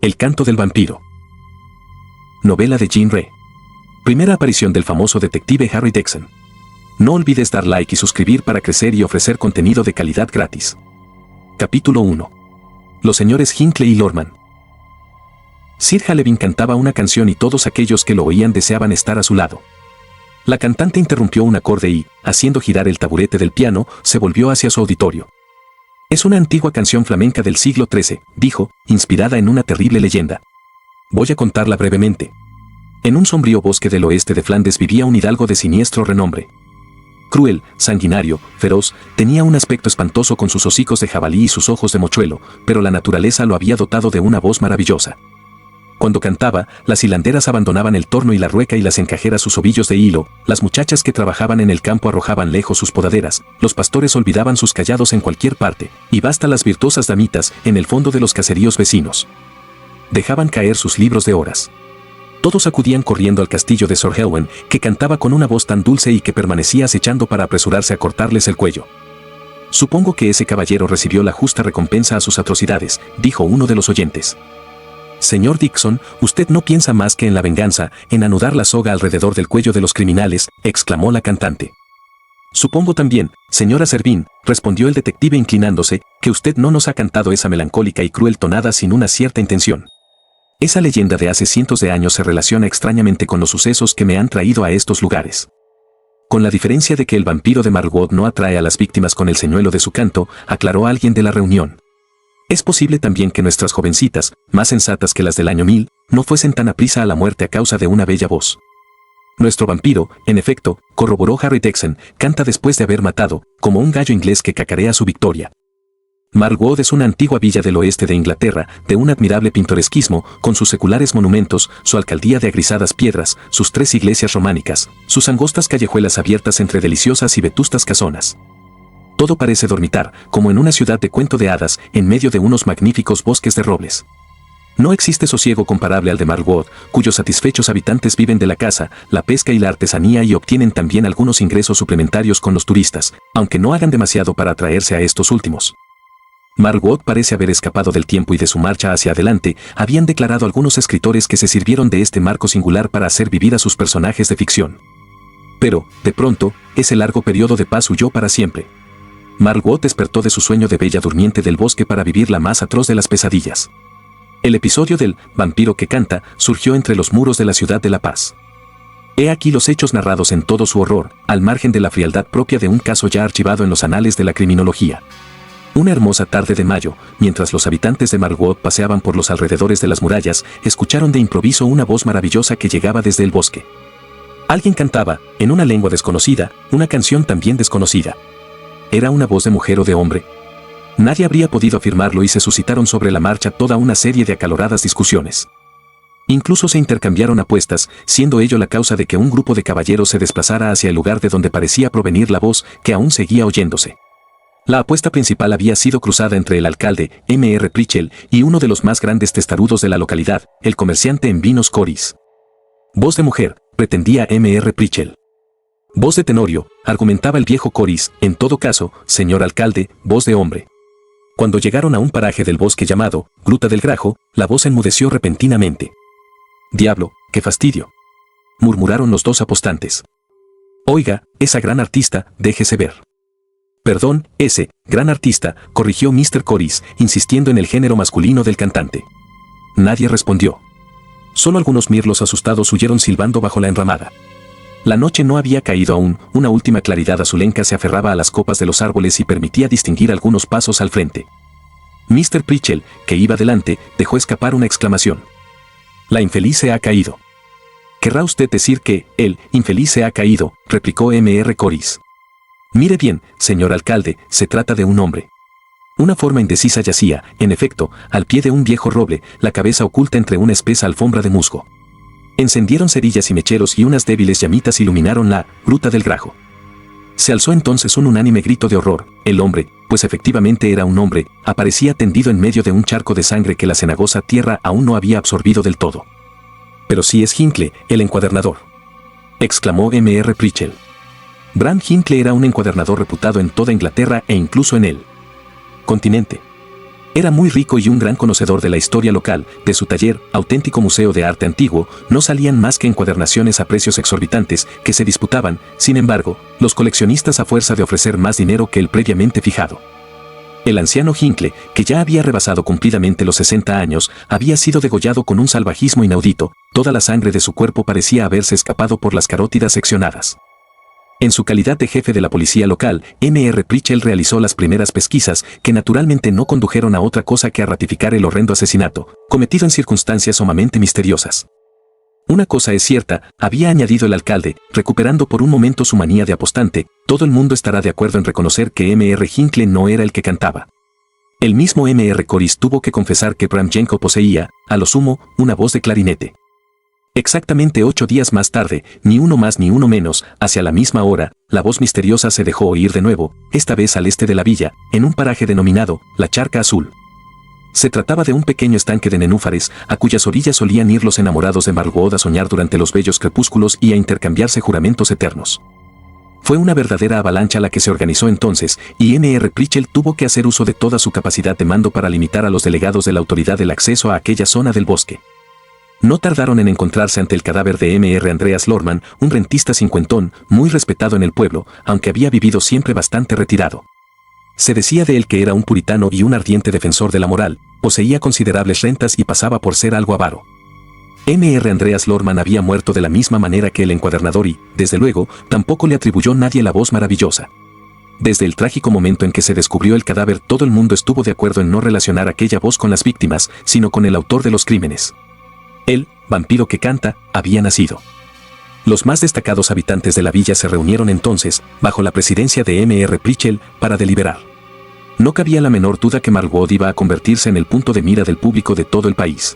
El canto del vampiro. Novela de Jean Rey. Primera aparición del famoso detective Harry Dixon. No olvides dar like y suscribir para crecer y ofrecer contenido de calidad gratis. Capítulo 1. Los señores Hinckley y Lorman. Sir Halevin cantaba una canción y todos aquellos que lo oían deseaban estar a su lado. La cantante interrumpió un acorde y, haciendo girar el taburete del piano, se volvió hacia su auditorio. Es una antigua canción flamenca del siglo XIII, dijo, inspirada en una terrible leyenda. Voy a contarla brevemente. En un sombrío bosque del oeste de Flandes vivía un hidalgo de siniestro renombre. Cruel, sanguinario, feroz, tenía un aspecto espantoso con sus hocicos de jabalí y sus ojos de mochuelo, pero la naturaleza lo había dotado de una voz maravillosa. Cuando cantaba, las hilanderas abandonaban el torno y la rueca y las encajeras sus ovillos de hilo, las muchachas que trabajaban en el campo arrojaban lejos sus podaderas, los pastores olvidaban sus callados en cualquier parte, y basta las virtuosas damitas, en el fondo de los caseríos vecinos. Dejaban caer sus libros de horas. Todos acudían corriendo al castillo de Sir Helwen, que cantaba con una voz tan dulce y que permanecía acechando para apresurarse a cortarles el cuello. Supongo que ese caballero recibió la justa recompensa a sus atrocidades, dijo uno de los oyentes. Señor Dixon, usted no piensa más que en la venganza, en anudar la soga alrededor del cuello de los criminales, exclamó la cantante. Supongo también, señora Servin, respondió el detective inclinándose, que usted no nos ha cantado esa melancólica y cruel tonada sin una cierta intención. Esa leyenda de hace cientos de años se relaciona extrañamente con los sucesos que me han traído a estos lugares. Con la diferencia de que el vampiro de Margwood no atrae a las víctimas con el señuelo de su canto, aclaró alguien de la reunión. Es posible también que nuestras jovencitas, más sensatas que las del año 1000, no fuesen tan aprisa a la muerte a causa de una bella voz. Nuestro vampiro, en efecto, corroboró Harry Dixon, canta después de haber matado, como un gallo inglés que cacarea su victoria. Margwood es una antigua villa del oeste de Inglaterra, de un admirable pintoresquismo, con sus seculares monumentos, su alcaldía de agrisadas piedras, sus 3 iglesias románicas, sus angostas callejuelas abiertas entre deliciosas y vetustas casonas. Todo parece dormitar, como en una ciudad de cuento de hadas, en medio de unos magníficos bosques de robles. No existe sosiego comparable al de Margwood, cuyos satisfechos habitantes viven de la caza, la pesca y la artesanía y obtienen también algunos ingresos suplementarios con los turistas, aunque no hagan demasiado para atraerse a estos últimos. Margwood parece haber escapado del tiempo y de su marcha hacia adelante, habían declarado algunos escritores que se sirvieron de este marco singular para hacer vivir a sus personajes de ficción. Pero, de pronto, ese largo periodo de paz huyó para siempre. Margwood despertó de su sueño de bella durmiente del bosque para vivir la más atroz de las pesadillas. El episodio del vampiro que canta surgió entre los muros de la ciudad de La Paz. He aquí los hechos narrados en todo su horror, al margen de la frialdad propia de un caso ya archivado en los anales de la criminología. Una hermosa tarde de mayo, mientras los habitantes de Margwood paseaban por los alrededores de las murallas, escucharon de improviso una voz maravillosa que llegaba desde el bosque. Alguien cantaba, en una lengua desconocida, una canción también desconocida. ¿Era una voz de mujer o de hombre? Nadie habría podido afirmarlo y se suscitaron sobre la marcha toda una serie de acaloradas discusiones. Incluso se intercambiaron apuestas, siendo ello la causa de que un grupo de caballeros se desplazara hacia el lugar de donde parecía provenir la voz, que aún seguía oyéndose. La apuesta principal había sido cruzada entre el alcalde, M.R. Pritchell, y uno de los más grandes testarudos de la localidad, el comerciante en vinos Corys. Voz de mujer, pretendía M.R. Pritchell. Voz de tenorio, argumentaba el viejo Corys, en todo caso, señor alcalde, voz de hombre. Cuando llegaron a un paraje del bosque llamado Gruta del Grajo, la voz enmudeció repentinamente. «Diablo, qué fastidio», murmuraron los 2 apostantes. «Oiga, esa gran artista, déjese ver». «Perdón, ese, gran artista», corrigió Mr. Corys, insistiendo en el género masculino del cantante. Nadie respondió. Solo algunos mirlos asustados huyeron silbando bajo la enramada. La noche no había caído aún, una última claridad azulenca se aferraba a las copas de los árboles y permitía distinguir algunos pasos al frente. Mr. Pritchell, que iba delante, dejó escapar una exclamación. «La infeliz se ha caído». «¿Querrá usted decir que el infeliz se ha caído?», replicó M.R. Corys. «Mire bien, señor alcalde, se trata de un hombre». Una forma indecisa yacía, en efecto, al pie de un viejo roble, la cabeza oculta entre una espesa alfombra de musgo. Encendieron cerillas y mecheros y unas débiles llamitas iluminaron la Gruta del Grajo. Se alzó entonces un unánime grito de horror. El hombre, pues efectivamente era un hombre, aparecía tendido en medio de un charco de sangre que la cenagosa tierra aún no había absorbido del todo. «Pero sí es Hinckley, el encuadernador», exclamó M.R. Pritchell. Bram Hinckley era un encuadernador reputado en toda Inglaterra e incluso en el continente. Era muy rico y un gran conocedor de la historia local. De su taller, auténtico museo de arte antiguo, no salían más que encuadernaciones a precios exorbitantes que se disputaban, sin embargo, los coleccionistas a fuerza de ofrecer más dinero que el previamente fijado. El anciano Hinckley, que ya había rebasado cumplidamente los 60 años, había sido degollado con un salvajismo inaudito. Toda la sangre de su cuerpo parecía haberse escapado por las carótidas seccionadas. En su calidad de jefe de la policía local, M.R. Pritchell realizó las primeras pesquisas, que naturalmente no condujeron a otra cosa que a ratificar el horrendo asesinato, cometido en circunstancias sumamente misteriosas. Una cosa es cierta, había añadido el alcalde, recuperando por un momento su manía de apostante, todo el mundo estará de acuerdo en reconocer que M.R. Hinckley no era el que cantaba. El mismo M.R. Corris tuvo que confesar que Bram Jenko poseía, a lo sumo, una voz de clarinete. Exactamente 8 días más tarde, ni uno más ni uno menos, hacia la misma hora, la voz misteriosa se dejó oír de nuevo, esta vez al este de la villa, en un paraje denominado La Charca Azul. Se trataba de un pequeño estanque de nenúfares, a cuyas orillas solían ir los enamorados de Margot a soñar durante los bellos crepúsculos y a intercambiarse juramentos eternos. Fue una verdadera avalancha la que se organizó entonces, y M.R. Pritchell tuvo que hacer uso de toda su capacidad de mando para limitar a los delegados de la autoridad el acceso a aquella zona del bosque. No tardaron en encontrarse ante el cadáver de M.R. Andreas Lorman, un rentista cincuentón, muy respetado en el pueblo, aunque había vivido siempre bastante retirado. Se decía de él que era un puritano y un ardiente defensor de la moral, poseía considerables rentas y pasaba por ser algo avaro. M.R. Andreas Lorman había muerto de la misma manera que el encuadernador y, desde luego, tampoco le atribuyó nadie la voz maravillosa. Desde el trágico momento en que se descubrió el cadáver, todo el mundo estuvo de acuerdo en no relacionar aquella voz con las víctimas, sino con el autor de los crímenes. El vampiro que canta había nacido. Los más destacados habitantes de la villa se reunieron entonces, bajo la presidencia de M.R. Pritchell, para deliberar. No cabía la menor duda que Margot iba a convertirse en el punto de mira del público de todo el país.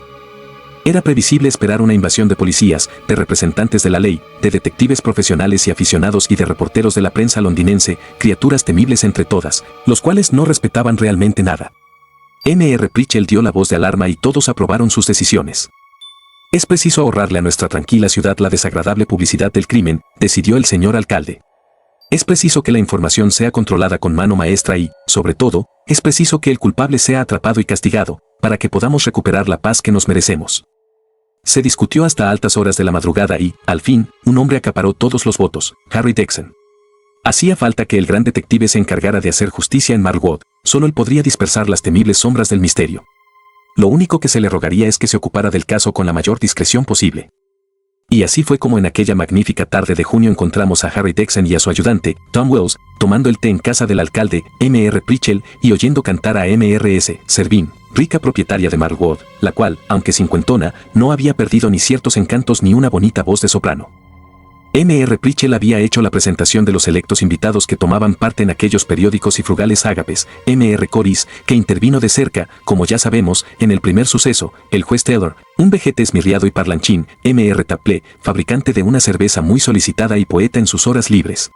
Era previsible esperar una invasión de policías, de representantes de la ley, de detectives profesionales y aficionados y de reporteros de la prensa londinense, criaturas temibles entre todas, los cuales no respetaban realmente nada. M.R. Pritchell dio la voz de alarma y todos aprobaron sus decisiones. Es preciso ahorrarle a nuestra tranquila ciudad la desagradable publicidad del crimen, decidió el señor alcalde. Es preciso que la información sea controlada con mano maestra y, sobre todo, es preciso que el culpable sea atrapado y castigado, para que podamos recuperar la paz que nos merecemos. Se discutió hasta altas horas de la madrugada y, al fin, un hombre acaparó todos los votos, Harry Dexon. Hacía falta que el gran detective se encargara de hacer justicia en Margot, solo él podría dispersar las temibles sombras del misterio. Lo único que se le rogaría es que se ocupara del caso con la mayor discreción posible. Y así fue como en aquella magnífica tarde de junio encontramos a Harry Dexon y a su ayudante, Tom Wells, tomando el té en casa del alcalde, M.R. Pritchell, y oyendo cantar a M.R.S. Servin, rica propietaria de Margot, la cual, aunque cincuentona, no había perdido ni ciertos encantos ni una bonita voz de soprano. M.R. Pritchell había hecho la presentación de los selectos invitados que tomaban parte en aquellos periódicos y frugales ágapes, M.R. Corris, que intervino de cerca, como ya sabemos, en el primer suceso, el juez Taylor, un vejete esmirriado y parlanchín, M.R. Tapley, fabricante de una cerveza muy solicitada y poeta en sus horas libres.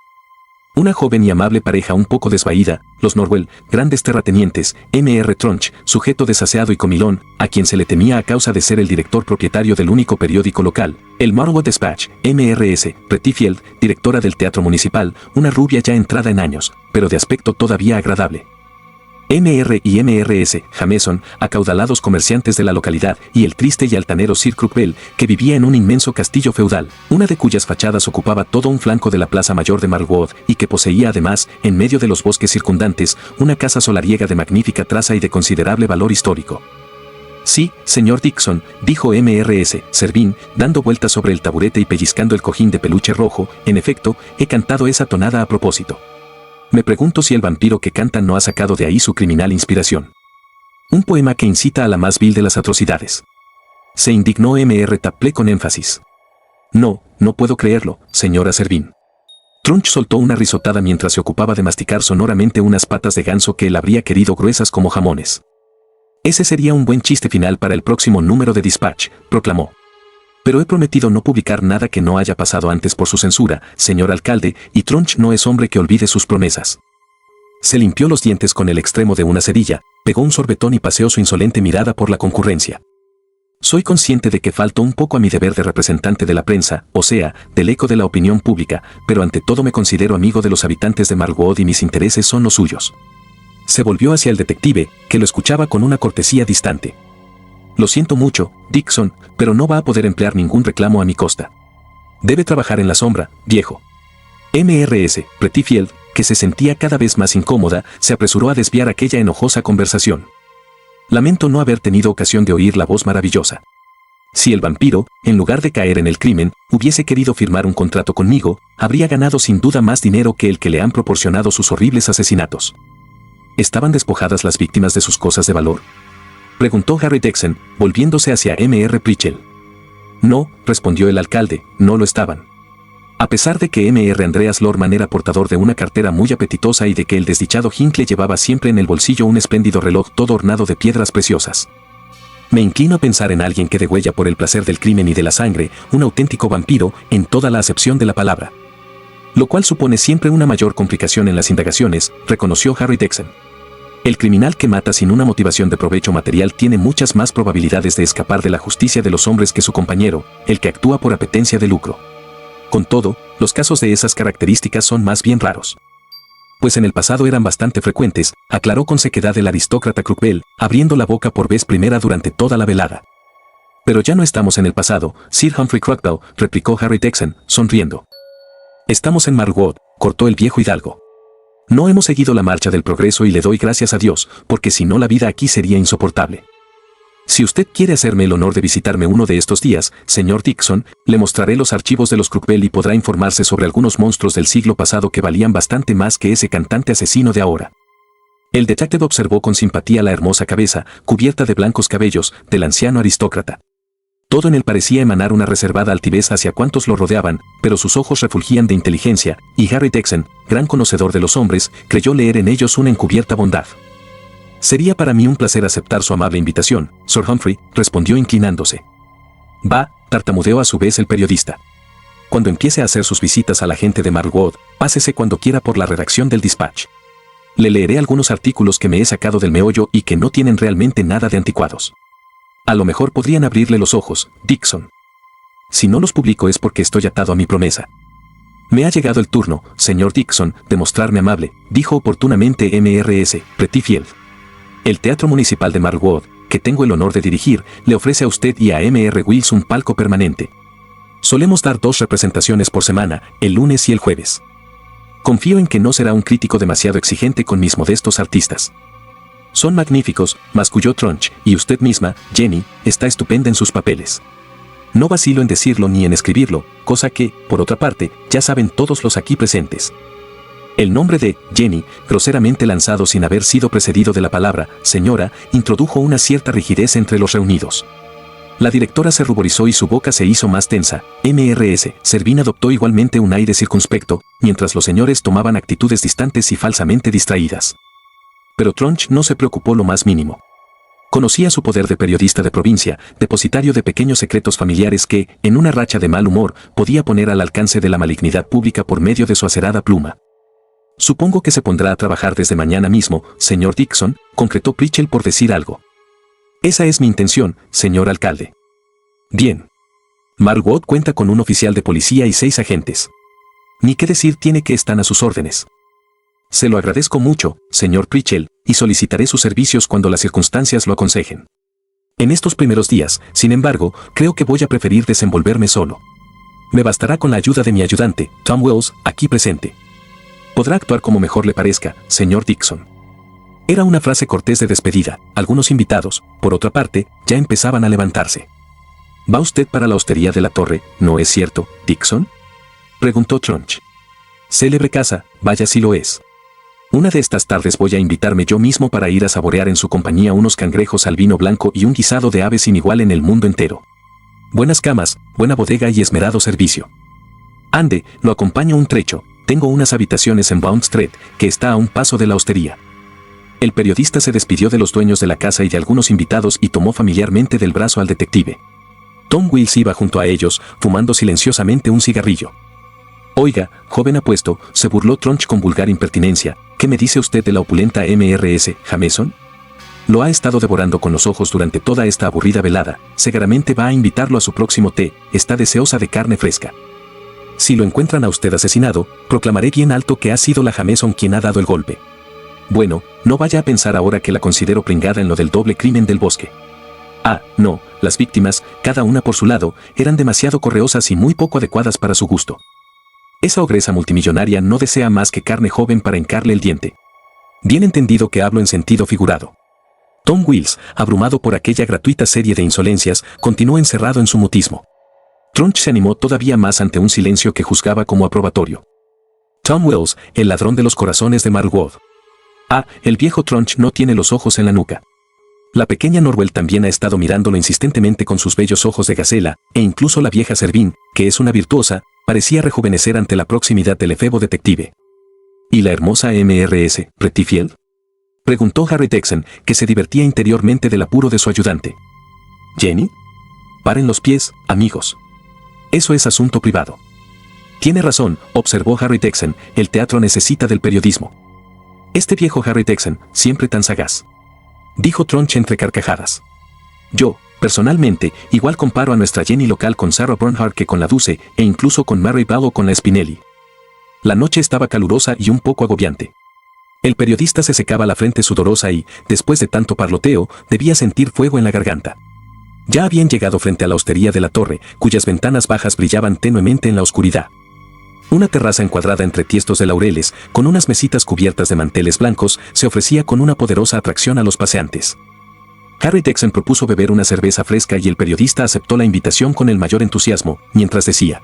Una joven y amable pareja un poco desvaída, los Norwell, grandes terratenientes, M.R. Tronch, sujeto desaseado y comilón, a quien se le temía a causa de ser el director propietario del único periódico local, el Marlwood Dispatch, M.R.S. Rettifield, directora del teatro municipal, una rubia ya entrada en años, pero de aspecto todavía agradable. M.R. y M.R.S. Jameson, acaudalados comerciantes de la localidad, y el triste y altanero Sir Crookbell, que vivía en un inmenso castillo feudal, una de cuyas fachadas ocupaba todo un flanco de la plaza mayor de Margot, y que poseía además, en medio de los bosques circundantes, una casa solariega de magnífica traza y de considerable valor histórico. Sí, señor Dixon, dijo M.R.S. Servin, dando vueltas sobre el taburete y pellizcando el cojín de peluche rojo, en efecto, he cantado esa tonada a propósito. Me pregunto si el vampiro que canta no ha sacado de ahí su criminal inspiración. Un poema que incita a la más vil de las atrocidades. Se indignó M.R. Tapley con énfasis. No puedo creerlo, señora Servin. Trunch soltó una risotada mientras se ocupaba de masticar sonoramente unas patas de ganso que él habría querido gruesas como jamones. Ese sería un buen chiste final para el próximo número de Dispatch, proclamó. Pero he prometido no publicar nada que no haya pasado antes por su censura, señor alcalde, y Trunch no es hombre que olvide sus promesas. Se limpió los dientes con el extremo de una cerilla, pegó un sorbetón y paseó su insolente mirada por la concurrencia. Soy consciente de que falto un poco a mi deber de representante de la prensa, o sea, del eco de la opinión pública, pero ante todo me considero amigo de los habitantes de Margot y mis intereses son los suyos. Se volvió hacia el detective, que lo escuchaba con una cortesía distante. Lo siento mucho, Dixon, pero no va a poder emplear ningún reclamo a mi costa. Debe trabajar en la sombra, viejo. Mrs. Prettyfield, que se sentía cada vez más incómoda, se apresuró a desviar aquella enojosa conversación. Lamento no haber tenido ocasión de oír la voz maravillosa. Si el vampiro, en lugar de caer en el crimen, hubiese querido firmar un contrato conmigo, habría ganado sin duda más dinero que el que le han proporcionado sus horribles asesinatos. ¿Estaban despojadas las víctimas de sus cosas de valor?, preguntó Harry Dexon, volviéndose hacia Mr. Pritchell. No, respondió el alcalde, no lo estaban. A pesar de que Mr. Andreas Lorman era portador de una cartera muy apetitosa y de que el desdichado Hinckley llevaba siempre en el bolsillo un espléndido reloj todo ornado de piedras preciosas. Me inclino a pensar en alguien que degüella por el placer del crimen y de la sangre, un auténtico vampiro, en toda la acepción de la palabra. Lo cual supone siempre una mayor complicación en las indagaciones, reconoció Harry Dexon. El criminal que mata sin una motivación de provecho material tiene muchas más probabilidades de escapar de la justicia de los hombres que su compañero, el que actúa por apetencia de lucro. Con todo, los casos de esas características son más bien raros. Pues en el pasado eran bastante frecuentes, aclaró con sequedad el aristócrata Crookbell, abriendo la boca por vez primera durante toda la velada. Pero ya no estamos en el pasado, Sir Humphrey Crookbell, replicó Harry Dexon, sonriendo. Estamos en Marwood, cortó el viejo hidalgo. No hemos seguido la marcha del progreso y le doy gracias a Dios, porque si no la vida aquí sería insoportable. Si usted quiere hacerme el honor de visitarme uno de estos días, señor Dixon, le mostraré los archivos de los Crookbell y podrá informarse sobre algunos monstruos del siglo pasado que valían bastante más que ese cantante asesino de ahora. El detective observó con simpatía la hermosa cabeza, cubierta de blancos cabellos, del anciano aristócrata. Todo en él parecía emanar una reservada altivez hacia cuantos lo rodeaban, pero sus ojos refulgían de inteligencia, y Harry Dexon, gran conocedor de los hombres, creyó leer en ellos una encubierta bondad. Sería para mí un placer aceptar su amable invitación, Sir Humphrey, respondió inclinándose. Va, tartamudeó a su vez el periodista. Cuando empiece a hacer sus visitas a la gente de Marwood, pásese cuando quiera por la redacción del Dispatch. Le leeré algunos artículos que me he sacado del meollo y que no tienen realmente nada de anticuados. A lo mejor podrían abrirle los ojos, Dixon. Si no los publico es porque estoy atado a mi promesa. Me ha llegado el turno, señor Dixon, de mostrarme amable, dijo oportunamente Mrs. Prettyfield. El Teatro Municipal de Marwood, que tengo el honor de dirigir, le ofrece a usted y a Mr. Wills un palco permanente. Solemos dar 2 representaciones por semana, el lunes y el jueves. Confío en que no será un crítico demasiado exigente con mis modestos artistas. Son magníficos, masculló Tronch, y usted misma, Jenny, está estupenda en sus papeles. No vacilo en decirlo ni en escribirlo, cosa que, por otra parte, ya saben todos los aquí presentes. El nombre de Jenny, groseramente lanzado sin haber sido precedido de la palabra señora, introdujo una cierta rigidez entre los reunidos. La directora se ruborizó y su boca se hizo más tensa. Mrs. Servin adoptó igualmente un aire circunspecto, mientras los señores tomaban actitudes distantes y falsamente distraídas. Pero Tronch no se preocupó lo más mínimo. Conocía su poder de periodista de provincia, depositario de pequeños secretos familiares que, en una racha de mal humor, podía poner al alcance de la malignidad pública por medio de su acerada pluma. Supongo que se pondrá a trabajar desde mañana mismo, señor Dixon, concretó Pritchell por decir algo. Esa es mi intención, señor alcalde. Bien. Marwood cuenta con un oficial de policía y 6 agentes. Ni qué decir tiene que están a sus órdenes. Se lo agradezco mucho, señor Pritchell, y solicitaré sus servicios cuando las circunstancias lo aconsejen. En estos primeros días, sin embargo, creo que voy a preferir desenvolverme solo. Me bastará con la ayuda de mi ayudante, Tom Wells, aquí presente. Podrá actuar como mejor le parezca, señor Dixon. Era una frase cortés de despedida. Algunos invitados, por otra parte, ya empezaban a levantarse. ¿Va usted para la hostería de la torre, no es cierto, Dixon?, preguntó Tronch. Célebre casa, vaya si lo es. Una de estas tardes voy a invitarme yo mismo para ir a saborear en su compañía unos cangrejos al vino blanco y un guisado de aves sin igual en el mundo entero. Buenas camas, buena bodega y esmerado servicio. Ande, lo acompaño un trecho. Tengo unas habitaciones en Bond Street, que está a un paso de la hostería. El periodista se despidió de los dueños de la casa y de algunos invitados y tomó familiarmente del brazo al detective. Tom Wills iba junto a ellos, fumando silenciosamente un cigarrillo. Oiga, joven apuesto, se burló Tronch con vulgar impertinencia, ¿qué me dice usted de la opulenta Mrs. Jameson? Lo ha estado devorando con los ojos durante toda esta aburrida velada, seguramente va a invitarlo a su próximo té, está deseosa de carne fresca. Si lo encuentran a usted asesinado, proclamaré bien alto que ha sido la Jameson quien ha dado el golpe. Bueno, no vaya a pensar ahora que la considero pringada en lo del doble crimen del bosque. Ah, no, las víctimas, cada una por su lado, eran demasiado correosas y muy poco adecuadas para su gusto. Esa ogresa multimillonaria no desea más que carne joven para hincarle el diente. Bien entendido que hablo en sentido figurado. Tom Wills, abrumado por aquella gratuita serie de insolencias, continuó encerrado en su mutismo. Trunch se animó todavía más ante un silencio que juzgaba como aprobatorio. Tom Wills, el ladrón de los corazones de Marlwood. Ah, el viejo Trunch no tiene los ojos en la nuca. La pequeña Norwell también ha estado mirándolo insistentemente con sus bellos ojos de gacela, e incluso la vieja Servín, que es una virtuosa, parecía rejuvenecer ante la proximidad del efebo detective. ¿Y la hermosa Mrs. Pettifield?, preguntó Harry Dexon, que se divertía interiormente del apuro de su ayudante. ¿Jenny? Paren los pies, amigos. Eso es asunto privado. Tiene razón, observó Harry Dexon, el teatro necesita del periodismo. Este viejo Harry Dexon, siempre tan sagaz. Dijo Trunch entre carcajadas. Yo, personalmente, igual comparo a nuestra Jenny local con Sarah Bernhardt que con la Duce, e incluso con Mary Ball o con la Spinelli. La noche estaba calurosa y un poco agobiante. El periodista se secaba la frente sudorosa y, después de tanto parloteo, debía sentir fuego en la garganta. Ya habían llegado frente a la hostería de la torre, cuyas ventanas bajas brillaban tenuemente en la oscuridad. Una terraza encuadrada entre tiestos de laureles, con unas mesitas cubiertas de manteles blancos, se ofrecía con una poderosa atracción a los paseantes. Harry Dexon propuso beber una cerveza fresca y el periodista aceptó la invitación con el mayor entusiasmo, mientras decía: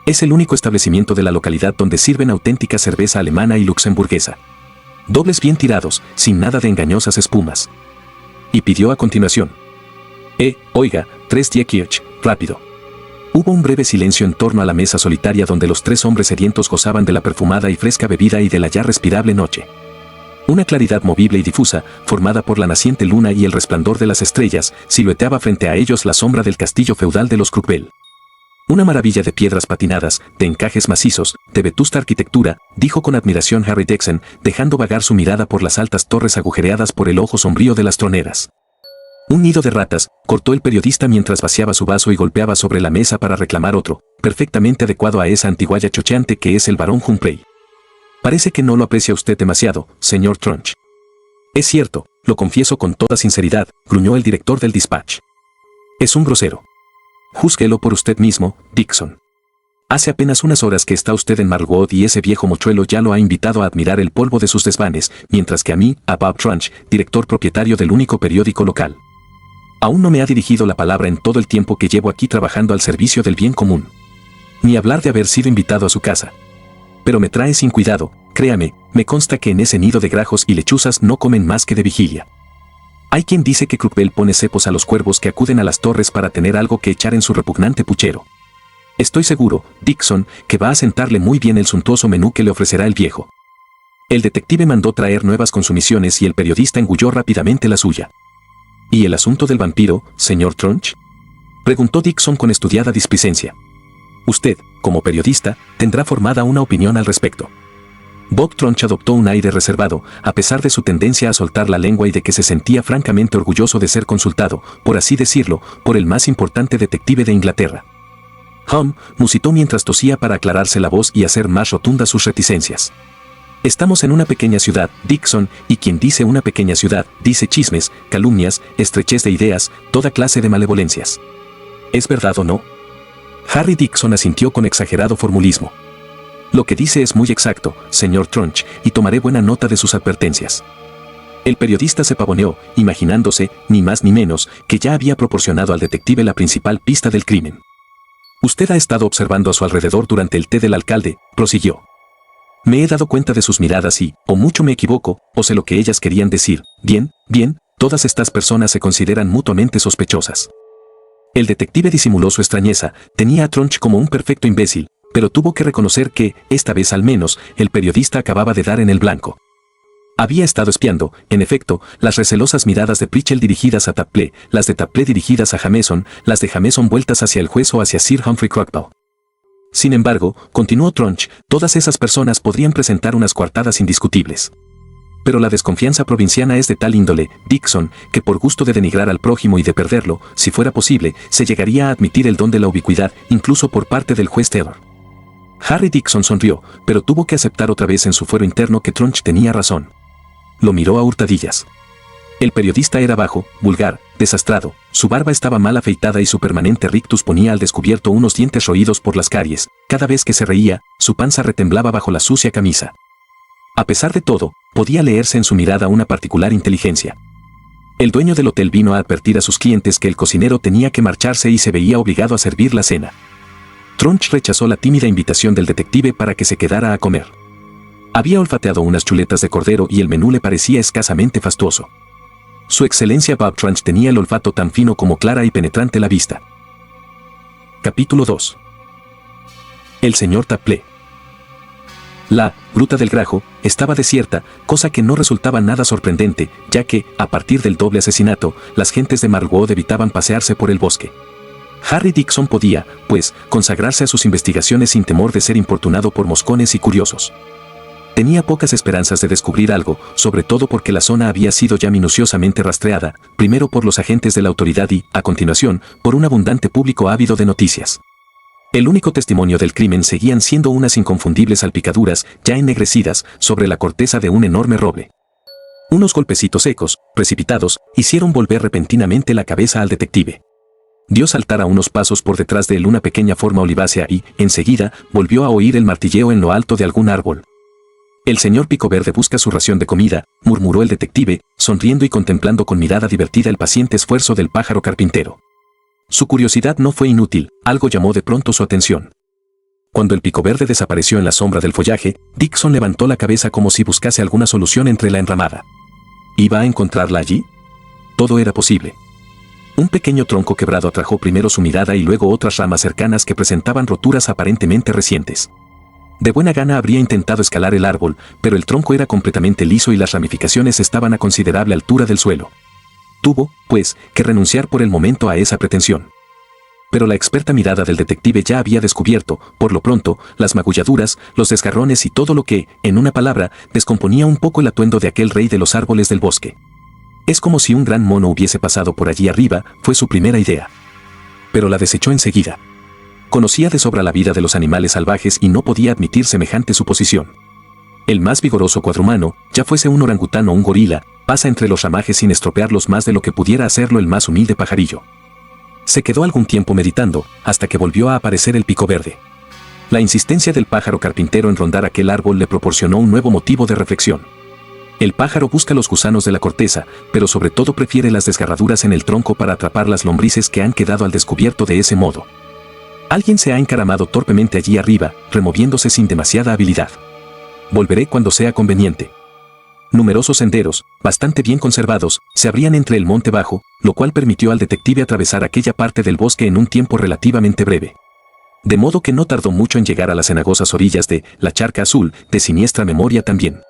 es el único establecimiento de la localidad donde sirven auténtica cerveza alemana y luxemburguesa. Dobles bien tirados, sin nada de engañosas espumas. Y pidió a continuación: oiga, 3 Kirch, rápido. Hubo un breve silencio en torno a la mesa solitaria donde los tres hombres sedientos gozaban de la perfumada y fresca bebida y de la ya respirable noche. Una claridad movible y difusa, formada por la naciente luna y el resplandor de las estrellas, silueteaba frente a ellos la sombra del castillo feudal de los Crucbel. Una maravilla de piedras patinadas, de encajes macizos, de vetusta arquitectura, dijo con admiración Harry Dexon, dejando vagar su mirada por las altas torres agujereadas por el ojo sombrío de las troneras. Un nido de ratas, cortó el periodista mientras vaciaba su vaso y golpeaba sobre la mesa para reclamar otro, perfectamente adecuado a esa antiguaya chocheante que es el barón Humphrey. Parece que no lo aprecia usted demasiado, señor Trunch. Es cierto, lo confieso con toda sinceridad, gruñó el director del Dispatch. Es un grosero. Júzguelo por usted mismo, Dixon. Hace apenas unas horas que está usted en Marlwood y ese viejo mochuelo ya lo ha invitado a admirar el polvo de sus desvanes, mientras que a mí, a Bob Trunch, director propietario del único periódico local. Aún no me ha dirigido la palabra en todo el tiempo que llevo aquí trabajando al servicio del bien común. Ni hablar de haber sido invitado a su casa. Pero me trae sin cuidado, créame, me consta que en ese nido de grajos y lechuzas no comen más que de vigilia. Hay quien dice que Crucbel pone cepos a los cuervos que acuden a las torres para tener algo que echar en su repugnante puchero. Estoy seguro, Dixon, que va a sentarle muy bien el suntuoso menú que le ofrecerá el viejo. El detective mandó traer nuevas consumiciones y el periodista engulló rápidamente la suya. ¿Y el asunto del vampiro, señor Trunch?, preguntó Dixon con estudiada displicencia. Usted, como periodista, tendrá formada una opinión al respecto. Bob Trunch adoptó un aire reservado, a pesar de su tendencia a soltar la lengua y de que se sentía francamente orgulloso de ser consultado, por así decirlo, por el más importante detective de Inglaterra. Musitó mientras tosía para aclararse la voz y hacer más rotundas sus reticencias. Estamos en una pequeña ciudad, Dixon, y quien dice una pequeña ciudad, dice chismes, calumnias, estrechez de ideas, toda clase de malevolencias. ¿Es verdad o no? Harry Dixon asintió con exagerado formulismo. Lo que dice es muy exacto, señor Trunch, y tomaré buena nota de sus advertencias. El periodista se pavoneó, imaginándose, ni más ni menos, que ya había proporcionado al detective la principal pista del crimen. Usted ha estado observando a su alrededor durante el té del alcalde, prosiguió. Me he dado cuenta de sus miradas y, o mucho me equivoco, o sé lo que ellas querían decir. Bien, todas estas personas se consideran mutuamente sospechosas. El detective disimuló su extrañeza, tenía a Trunch como un perfecto imbécil, pero tuvo que reconocer que, esta vez al menos, el periodista acababa de dar en el blanco. Había estado espiando, en efecto, las recelosas miradas de Pritchell dirigidas a Tapley, las de Tapley dirigidas a Jameson, las de Jameson vueltas hacia el juez o hacia Sir Humphrey Crockbell. Sin embargo, continuó Trunch, todas esas personas podrían presentar unas coartadas indiscutibles. Pero la desconfianza provinciana es de tal índole, Dixon, que por gusto de denigrar al prójimo y de perderlo, si fuera posible, se llegaría a admitir el don de la ubicuidad, incluso por parte del juez Taylor. Harry Dixon sonrió, pero tuvo que aceptar otra vez en su fuero interno que Trunch tenía razón. lo miró a hurtadillas. El periodista era bajo, vulgar, desastrado, su barba estaba mal afeitada y su permanente rictus ponía al descubierto unos dientes roídos por las caries. Cada vez que se reía, su panza retemblaba bajo la sucia camisa. A pesar de todo, podía leerse en su mirada una particular inteligencia. El dueño del hotel vino a advertir a sus clientes que el cocinero tenía que marcharse y se veía obligado a servir la cena. Tronch rechazó la tímida invitación del detective para que se quedara a comer. Había olfateado unas chuletas de cordero y el menú le parecía escasamente fastuoso. Su excelencia Bob Tronch tenía el olfato tan fino como clara y penetrante la vista. Capítulo 2. El señor Tapley. La Gruta del Grajo estaba desierta, cosa que no resultaba nada sorprendente, ya que, a partir del doble asesinato, las gentes de Marlwood evitaban pasearse por el bosque. Harry Dixon podía, pues, consagrarse a sus investigaciones sin temor de ser importunado por moscones y curiosos. Tenía pocas esperanzas de descubrir algo, sobre todo porque la zona había sido ya minuciosamente rastreada, primero por los agentes de la autoridad y, a continuación, por un abundante público ávido de noticias. El único testimonio del crimen seguían siendo unas inconfundibles salpicaduras, ya ennegrecidas, sobre la corteza de un enorme roble. Unos golpecitos secos, precipitados, hicieron volver repentinamente la cabeza al detective. Dio saltar a unos pasos por detrás de él una pequeña forma olivácea y, enseguida, volvió a oír el martilleo en lo alto de algún árbol. «El señor Picoverde busca su ración de comida», murmuró el detective, sonriendo y contemplando con mirada divertida el paciente esfuerzo del pájaro carpintero. Su curiosidad no fue inútil, algo llamó de pronto su atención. Cuando el Picoverde desapareció en la sombra del follaje, Dixon levantó la cabeza como si buscase alguna solución entre la enramada. ¿Iba a encontrarla allí? Todo era posible. Un pequeño tronco quebrado atrajo primero su mirada y luego otras ramas cercanas que presentaban roturas aparentemente recientes. De buena gana habría intentado escalar el árbol, pero el tronco era completamente liso y las ramificaciones estaban a considerable altura del suelo. Tuvo, pues, que renunciar por el momento a esa pretensión. Pero la experta mirada del detective ya había descubierto, por lo pronto, las magulladuras, los desgarrones y todo lo que, en una palabra, descomponía un poco el atuendo de aquel rey de los árboles del bosque. Es como si un gran mono hubiese pasado por allí arriba, fue su primera idea. Pero la desechó enseguida. Conocía de sobra la vida de los animales salvajes y no podía admitir semejante suposición. El más vigoroso cuadrumano, ya fuese un orangután o un gorila, pasa entre los ramajes sin estropearlos más de lo que pudiera hacerlo el más humilde pajarillo. Se quedó algún tiempo meditando, hasta que volvió a aparecer el Picoverde. La insistencia del pájaro carpintero en rondar aquel árbol le proporcionó un nuevo motivo de reflexión. El pájaro busca los gusanos de la corteza, pero sobre todo prefiere las desgarraduras en el tronco para atrapar las lombrices que han quedado al descubierto de ese modo. Alguien se ha encaramado torpemente allí arriba, removiéndose sin demasiada habilidad. Volveré cuando sea conveniente. Numerosos senderos, bastante bien conservados, se abrían entre el monte bajo, lo cual permitió al detective atravesar aquella parte del bosque en un tiempo relativamente breve. De modo que no tardó mucho en llegar a las cenagosas orillas de la charca azul, de siniestra memoria también.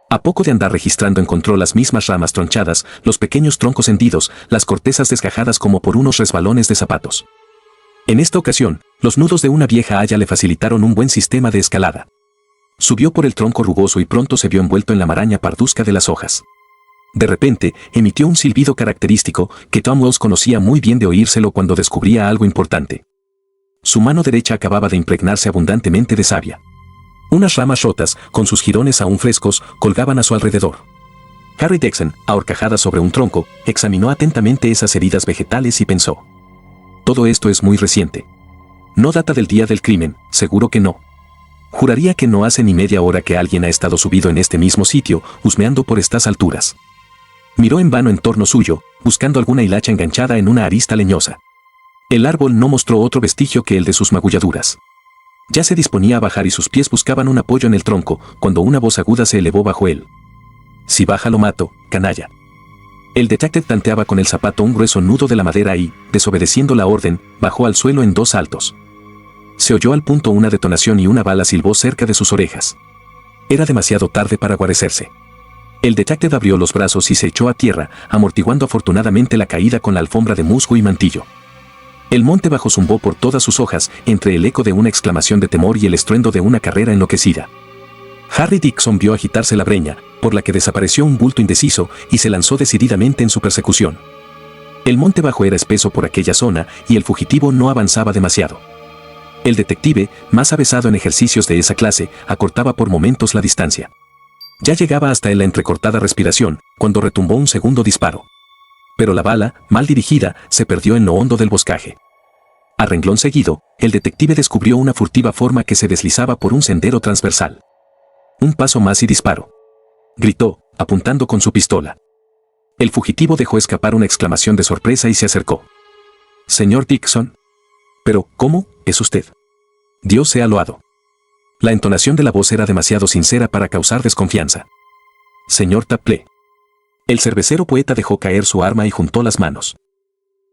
A poco de andar registrando encontró las mismas ramas tronchadas, los pequeños troncos hendidos, las cortezas desgajadas como por unos resbalones de zapatos. En esta ocasión, los nudos de una vieja haya le facilitaron un buen sistema de escalada. Subió por el tronco rugoso y pronto se vio envuelto en la maraña parduzca de las hojas. De repente, emitió un silbido característico que Tom Wells conocía muy bien de oírselo cuando descubría algo importante. Su mano derecha acababa de impregnarse abundantemente de savia. Unas ramas rotas, con sus jirones aún frescos, colgaban a su alrededor. Harry Dixon, ahorcajada sobre un tronco, examinó atentamente esas heridas vegetales y pensó: todo esto es muy reciente. No data del día del crimen, seguro que no. Juraría que no hace ni media hora que alguien ha estado subido en este mismo sitio, husmeando por estas alturas. Miró en vano en torno suyo, buscando alguna hilacha enganchada en una arista leñosa. El árbol no mostró otro vestigio que el de sus magulladuras. Ya se disponía a bajar y sus pies buscaban un apoyo en el tronco, cuando una voz aguda se elevó bajo él. «Si baja lo mato, canalla». El detective tanteaba con el zapato un grueso nudo de la madera y, desobedeciendo la orden, bajó al suelo en 2 saltos. Se oyó al punto una detonación y una bala silbó cerca de sus orejas. Era demasiado tarde para guarecerse. El detective abrió los brazos y se echó a tierra, amortiguando afortunadamente la caída con la alfombra de musgo y mantillo. El monte bajo zumbó por todas sus hojas, entre el eco de una exclamación de temor y el estruendo de una carrera enloquecida. Harry Dixon vio agitarse la breña, por la que desapareció un bulto indeciso, y se lanzó decididamente en su persecución. El monte bajo era espeso por aquella zona, y el fugitivo no avanzaba demasiado. El detective, más avesado en ejercicios de esa clase, acortaba por momentos la distancia. Ya llegaba hasta la entrecortada respiración, cuando retumbó un segundo disparo. Pero la bala, mal dirigida, se perdió en lo hondo del boscaje. A renglón seguido, el detective descubrió una furtiva forma que se deslizaba por un sendero transversal. Un paso más y disparo. Gritó, apuntando con su pistola. El fugitivo dejó escapar una exclamación de sorpresa y se acercó. «Señor Dixon». «¿Pero cómo es usted?» «Dios sea loado». La entonación de la voz era demasiado sincera para causar desconfianza. «Señor Tapley». El cervecero poeta dejó caer su arma y juntó las manos.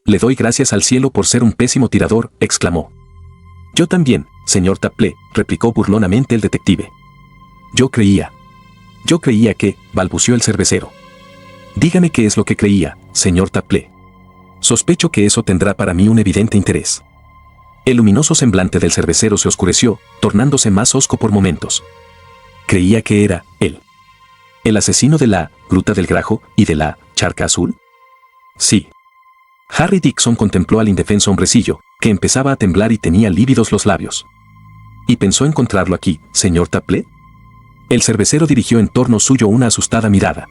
«Le doy gracias al cielo por ser un pésimo tirador», exclamó. «Yo también, señor Tapley», replicó burlonamente el detective. Yo creía que», balbució el cervecero. «Dígame qué es lo que creía, señor Tapley. Sospecho que eso tendrá para mí un evidente interés». El luminoso semblante del cervecero se oscureció, tornándose más hosco por momentos. «¿Creía que era él el asesino de la Gruta del Grajo y de la Charca Azul?» «Sí». Harry Dixon contempló al indefenso hombrecillo, que empezaba a temblar y tenía lívidos los labios. «¿Y pensó encontrarlo aquí, señor Tapley?» El cervecero dirigió en torno suyo una asustada mirada.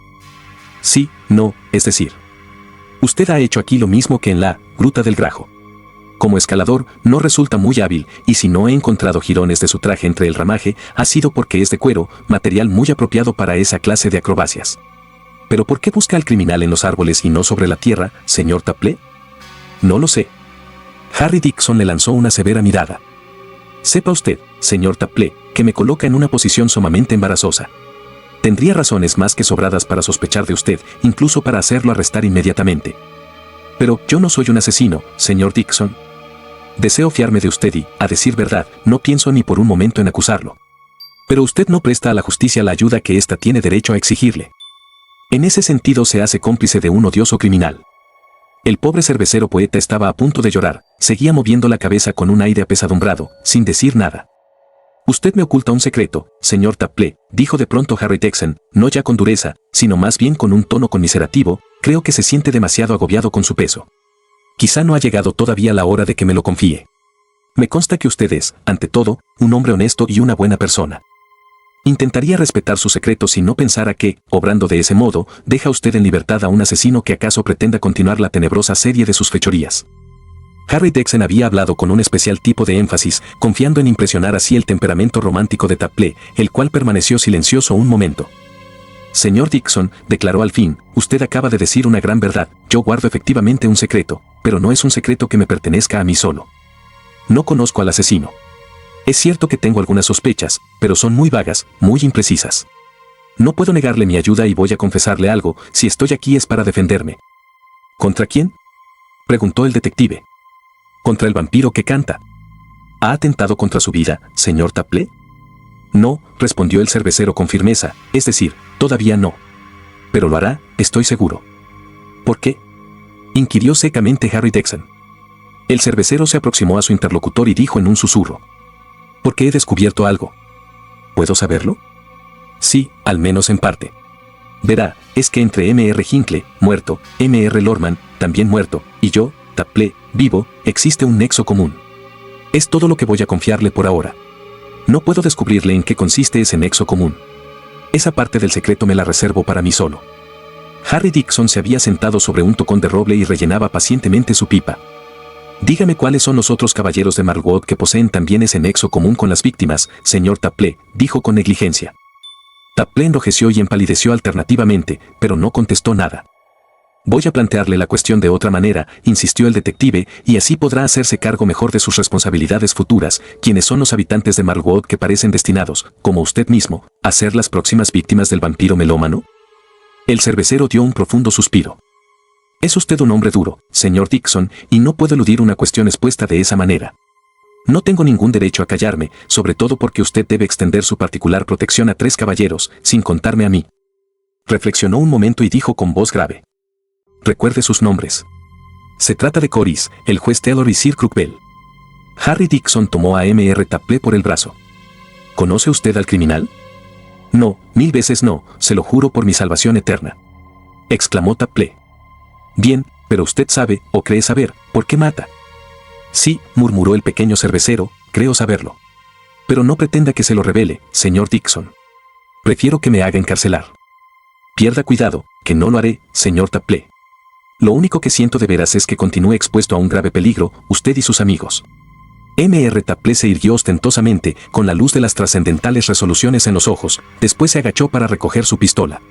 «Sí, no, es decir. Usted ha hecho aquí lo mismo que en la Gruta del Grajo. Como escalador, no resulta muy hábil, y si no he encontrado jirones de su traje entre el ramaje, ha sido porque es de cuero, material muy apropiado para esa clase de acrobacias. ¿Pero por qué busca al criminal en los árboles y no sobre la tierra, señor Tapley?» «No lo sé». Harry Dixon le lanzó una severa mirada. «Sepa usted, señor Tapley, que me coloca en una posición sumamente embarazosa. Tendría razones más que sobradas para sospechar de usted, incluso para hacerlo arrestar inmediatamente. Pero yo no soy un asesino, señor Dixon. Deseo fiarme de usted y, a decir verdad, no pienso ni por un momento en acusarlo. Pero usted no presta a la justicia la ayuda que ésta tiene derecho a exigirle. En ese sentido se hace cómplice de un odioso criminal». El pobre cervecero poeta estaba a punto de llorar, seguía moviendo la cabeza con un aire apesadumbrado, sin decir nada. «Usted me oculta un secreto, señor Tapley», dijo de pronto Harry Dixon, no ya con dureza, sino más bien con un tono conmiserativo. «Creo que se siente demasiado agobiado con su peso. Quizá no ha llegado todavía la hora de que me lo confíe. Me consta que usted es, ante todo, un hombre honesto y una buena persona. Intentaría respetar su secreto si no pensara que, obrando de ese modo, deja usted en libertad a un asesino que acaso pretenda continuar la tenebrosa serie de sus fechorías». Harry Dixon había hablado con un especial tipo de énfasis, confiando en impresionar así el temperamento romántico de Tapley, el cual permaneció silencioso un momento. «Señor Dixon», declaró al fin, «usted acaba de decir una gran verdad. Yo guardo efectivamente un secreto, pero no es un secreto que me pertenezca a mí solo. No conozco al asesino. Es cierto que tengo algunas sospechas, pero son muy vagas, muy imprecisas. No puedo negarle mi ayuda y voy a confesarle algo. Si estoy aquí es para defenderme». «¿Contra quién?», preguntó el detective. «Contra el vampiro que canta». «¿Ha atentado contra su vida, señor Tapley?» «No», respondió el cervecero con firmeza, «es decir, todavía no. Pero lo hará, estoy seguro». «¿Por qué?», inquirió secamente Harry Dixon. El cervecero se aproximó a su interlocutor y dijo en un susurro: «Porque he descubierto algo». «¿Puedo saberlo?». «Sí, al menos en parte. Verá, es que entre M.R. Hinckley, muerto, M.R. Lorman, también muerto, y yo, Tapley, vivo, existe un nexo común. Es todo lo que voy a confiarle por ahora. No puedo descubrirle en qué consiste ese nexo común. Esa parte del secreto me la reservo para mí solo». Harry Dixon se había sentado sobre un tocón de roble y rellenaba pacientemente su pipa. «Dígame cuáles son los otros caballeros de Marlwood que poseen también ese nexo común con las víctimas, señor Tapley», dijo con negligencia. Tapley enrojeció y empalideció alternativamente, pero no contestó nada. «Voy a plantearle la cuestión de otra manera», insistió el detective, «y así podrá hacerse cargo mejor de sus responsabilidades futuras. ¿Quiénes son los habitantes de Marlwood que parecen destinados, como usted mismo, a ser las próximas víctimas del vampiro melómano?» El cervecero dio un profundo suspiro. «Es usted un hombre duro, señor Dixon, y no puedo eludir una cuestión expuesta de esa manera. No tengo ningún derecho a callarme, sobre todo porque usted debe extender su particular protección a 3 caballeros, sin contarme a mí». Reflexionó un momento y dijo con voz grave: «Recuerde sus nombres. Se trata de Coris, el juez Taylor y Sir Crookbell». Harry Dixon tomó a M.R. Tapley por el brazo. «¿Conoce usted al criminal?». «No, 1000 veces no, se lo juro por mi salvación eterna», exclamó Tapley. «Bien, pero usted sabe, o cree saber, por qué mata». «Sí», murmuró el pequeño cervecero, «creo saberlo. Pero no pretenda que se lo revele, señor Dixon. Prefiero que me haga encarcelar. Pierda cuidado, que no lo haré, señor Tapley. Lo único que siento de veras es que continúe expuesto a un grave peligro, usted y sus amigos. Mr. Tapley se irguió ostentosamente, con la luz de las trascendentales resoluciones en los ojos, después se agachó para recoger su pistola.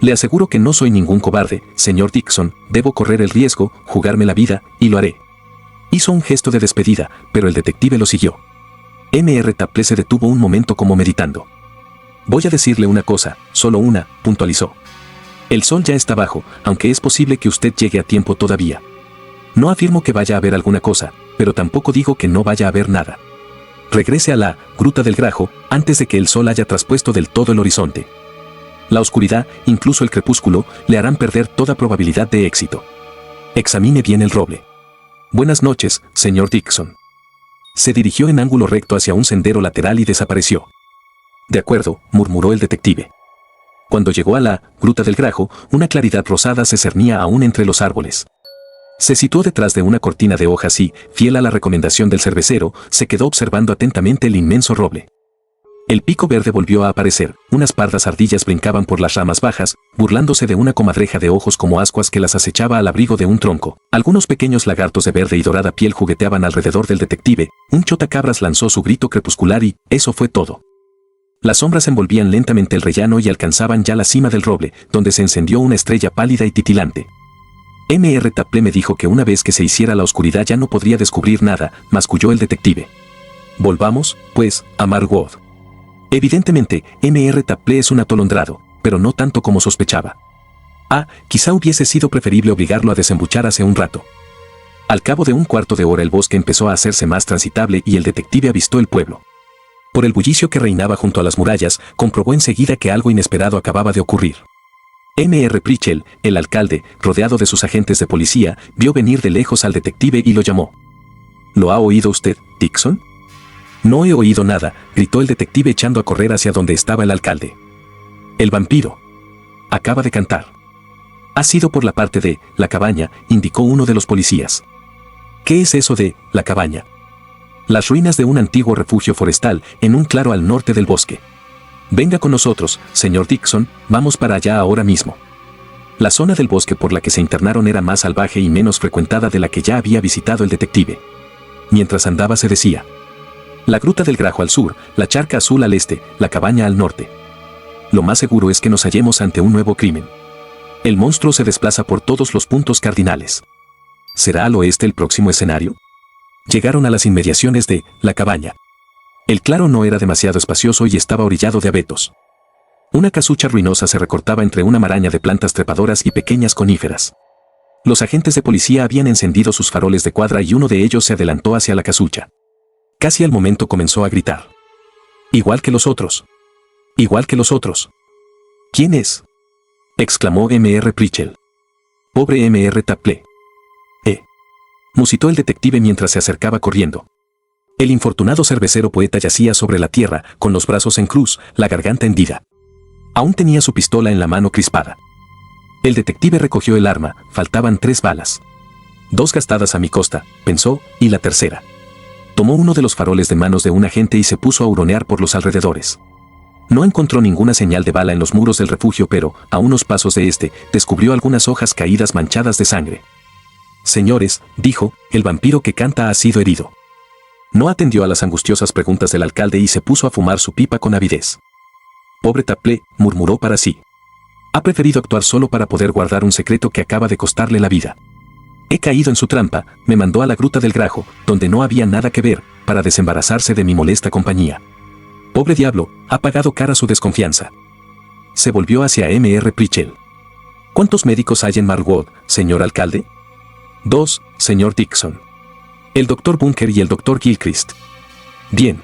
Le aseguro que no soy ningún cobarde, señor Dixon, debo correr el riesgo, jugarme la vida, y lo haré. Hizo un gesto de despedida, pero el detective lo siguió. Mr. Tapley se detuvo un momento como meditando. Voy a decirle una cosa, solo una, puntualizó. El sol ya está bajo, aunque es posible que usted llegue a tiempo todavía. No afirmo que vaya a haber alguna cosa, pero tampoco digo que no vaya a haber nada. Regrese a la Gruta del Grajo antes de que el sol haya traspuesto del todo el horizonte. La oscuridad, incluso el crepúsculo, le harán perder toda probabilidad de éxito. Examine bien el roble. Buenas noches, señor Dixon. Se dirigió en ángulo recto hacia un sendero lateral y desapareció. De acuerdo, murmuró el detective. Cuando llegó a la Gruta del Grajo, una claridad rosada se cernía aún entre los árboles. Se situó detrás de una cortina de hojas y, fiel a la recomendación del cervecero, se quedó observando atentamente el inmenso roble. El pico verde volvió a aparecer, unas pardas ardillas brincaban por las ramas bajas, burlándose de una comadreja de ojos como ascuas que las acechaba al abrigo de un tronco. Algunos pequeños lagartos de verde y dorada piel jugueteaban alrededor del detective, un chotacabras lanzó su grito crepuscular y, eso fue todo. Las sombras envolvían lentamente el rellano y alcanzaban ya la cima del roble, donde se encendió una estrella pálida y titilante. Mr. Tapley me dijo que una vez que se hiciera la oscuridad ya no podría descubrir nada, masculló el detective. Volvamos, pues, a Marwood. Evidentemente, Mr. Tapley es un atolondrado, pero no tanto como sospechaba. Quizá hubiese sido preferible obligarlo a desembuchar hace un rato. Al cabo de un cuarto de hora el bosque empezó a hacerse más transitable y el detective avistó el pueblo. Por el bullicio que reinaba junto a las murallas, comprobó enseguida que algo inesperado acababa de ocurrir. Mr. Pritchell, el alcalde, rodeado de sus agentes de policía, vio venir de lejos al detective y lo llamó. ¿Lo ha oído usted, Dixon? No he oído nada, gritó el detective echando a correr hacia donde estaba el alcalde. El vampiro. Acaba de cantar. Ha sido por la parte de la cabaña, indicó uno de los policías. ¿Qué es eso de la cabaña? Las ruinas de un antiguo refugio forestal en un claro al norte del bosque. Venga con nosotros, señor Dixon, vamos para allá ahora mismo. La zona del bosque por la que se internaron era más salvaje y menos frecuentada de la que ya había visitado el detective. Mientras andaba se decía: la Gruta del Grajo al sur, la Charca Azul al este, la cabaña al norte. Lo más seguro es que nos hallemos ante un nuevo crimen. El monstruo se desplaza por todos los puntos cardinales. ¿Será al oeste el próximo escenario? Llegaron a las inmediaciones de la cabaña. El claro no era demasiado espacioso y estaba orillado de abetos. Una casucha ruinosa se recortaba entre una maraña de plantas trepadoras y pequeñas coníferas. Los agentes de policía habían encendido sus faroles de cuadra y uno de ellos se adelantó hacia la casucha. Casi al momento comenzó a gritar. Igual que los otros. Igual que los otros. ¿Quién es? Exclamó Mr. Pritchell. Pobre Mr. Tapley. Musitó el detective mientras se acercaba corriendo. El infortunado cervecero poeta yacía sobre la tierra, con los brazos en cruz, la garganta hendida. Aún tenía su pistola en la mano crispada. El detective recogió el arma, faltaban 3 balas. 2 gastadas a mi costa, pensó, y la tercera. Tomó uno de los faroles de manos de un agente y se puso a huronear por los alrededores. No encontró ninguna señal de bala en los muros del refugio, pero, a unos pasos de este, descubrió algunas hojas caídas manchadas de sangre. Señores, dijo, el vampiro que canta ha sido herido. No atendió a las angustiosas preguntas del alcalde y se puso a fumar su pipa con avidez. Pobre Tapley, murmuró para sí. Ha preferido actuar solo para poder guardar un secreto que acaba de costarle la vida. He caído en su trampa, me mandó a la Gruta del Grajo, donde no había nada que ver, para desembarazarse de mi molesta compañía. Pobre diablo, ha pagado cara su desconfianza. Se volvió hacia Mr. Pritchell. ¿Cuántos médicos hay en Marwood, señor alcalde? 2, señor Dixon. El doctor Bunker y el doctor Gilchrist. Bien.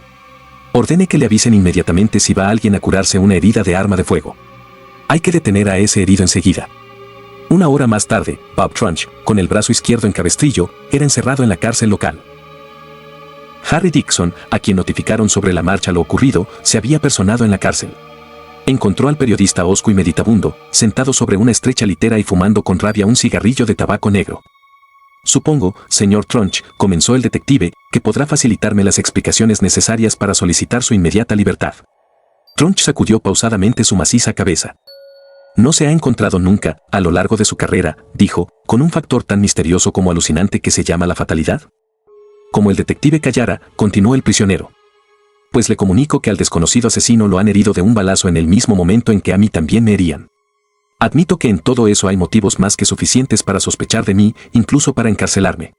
Ordene que le avisen inmediatamente si va alguien a curarse una herida de arma de fuego. Hay que detener a ese herido enseguida. 1 hora más tarde, Bob Trunch, con el brazo izquierdo en cabestrillo, era encerrado en la cárcel local. Harry Dixon, a quien notificaron sobre la marcha lo ocurrido, se había personado en la cárcel. Encontró al periodista hosco y meditabundo, sentado sobre una estrecha litera y fumando con rabia un cigarrillo de tabaco negro. Supongo, señor Trunch, comenzó el detective, que podrá facilitarme las explicaciones necesarias para solicitar su inmediata libertad. Tronch sacudió pausadamente su maciza cabeza. No se ha encontrado nunca, a lo largo de su carrera, dijo, con un factor tan misterioso como alucinante que se llama la fatalidad. Como el detective callara, continuó el prisionero. Pues le comunico que al desconocido asesino lo han herido de un balazo en el mismo momento en que a mí también me herían. Admito que en todo eso hay motivos más que suficientes para sospechar de mí, incluso para encarcelarme.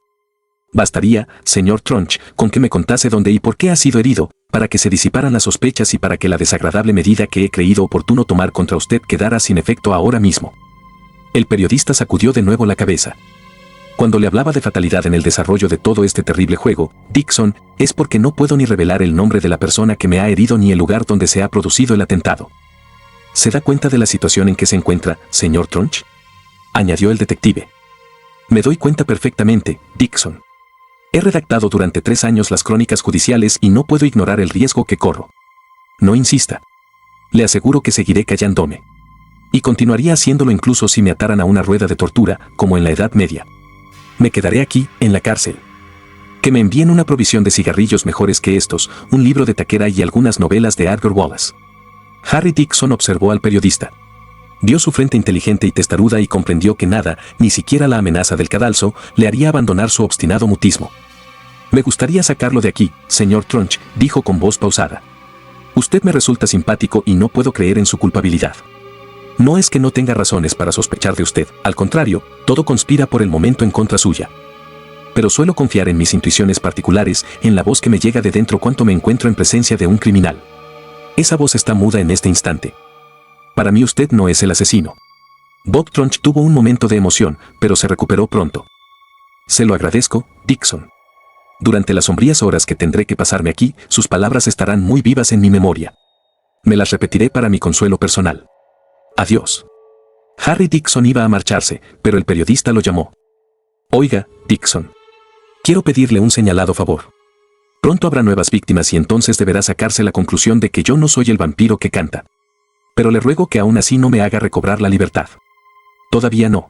Bastaría, señor Tronch, con que me contase dónde y por qué ha sido herido, para que se disiparan las sospechas y para que la desagradable medida que he creído oportuno tomar contra usted quedara sin efecto ahora mismo. El periodista sacudió de nuevo la cabeza. Cuando le hablaba de fatalidad en el desarrollo de todo este terrible juego, Dixon, es porque no puedo ni revelar el nombre de la persona que me ha herido ni el lugar donde se ha producido el atentado. ¿Se da cuenta de la situación en que se encuentra, señor Tronch?, añadió el detective. Me doy cuenta perfectamente, Dixon. He redactado durante 3 años las crónicas judiciales y no puedo ignorar el riesgo que corro. No insista. Le aseguro que seguiré callándome. Y continuaría haciéndolo incluso si me ataran a una rueda de tortura, como en la Edad Media. Me quedaré aquí, en la cárcel. Que me envíen una provisión de cigarrillos mejores que estos, un libro de taquera y algunas novelas de Edgar Wallace. Harry Dixon observó al periodista. Vio su frente inteligente y testaruda y comprendió que nada, ni siquiera la amenaza del cadalso, le haría abandonar su obstinado mutismo. Me gustaría sacarlo de aquí, señor Tronch, dijo con voz pausada. Usted me resulta simpático y no puedo creer en su culpabilidad. No es que no tenga razones para sospechar de usted, al contrario, todo conspira por el momento en contra suya. Pero suelo confiar en mis intuiciones particulares, en la voz que me llega de dentro cuando me encuentro en presencia de un criminal. Esa voz está muda en este instante. Para mí usted no es el asesino. Bob Tronch tuvo un momento de emoción, pero se recuperó pronto. Se lo agradezco, Dixon. Durante las sombrías horas que tendré que pasarme aquí, sus palabras estarán muy vivas en mi memoria. Me las repetiré para mi consuelo personal. Adiós. Harry Dixon iba a marcharse, pero el periodista lo llamó. Oiga, Dixon. Quiero pedirle un señalado favor. Pronto habrá nuevas víctimas y entonces deberá sacarse la conclusión de que yo no soy el vampiro que canta. Pero le ruego que aún así no me haga recobrar la libertad. Todavía no.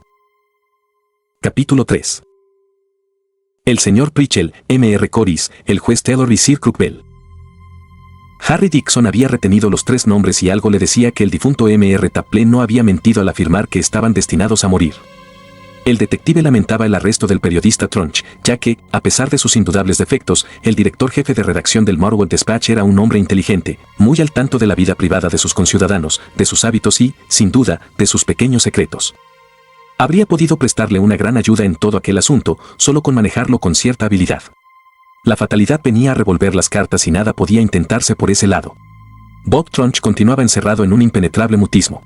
Capítulo 3. El señor Pritchell, M.R. Corys, el juez Taylor y Sir Crookbell. Harry Dixon había retenido los 3 nombres y algo le decía que el difunto M.R. Tapley no había mentido al afirmar que estaban destinados a morir. El detective lamentaba el arresto del periodista Tronch, ya que, a pesar de sus indudables defectos, el director jefe de redacción del Marlborough Dispatch era un hombre inteligente, muy al tanto de la vida privada de sus conciudadanos, de sus hábitos y, sin duda, de sus pequeños secretos. Habría podido prestarle una gran ayuda en todo aquel asunto, solo con manejarlo con cierta habilidad. La fatalidad venía a revolver las cartas y nada podía intentarse por ese lado. Bob Tronch continuaba encerrado en un impenetrable mutismo.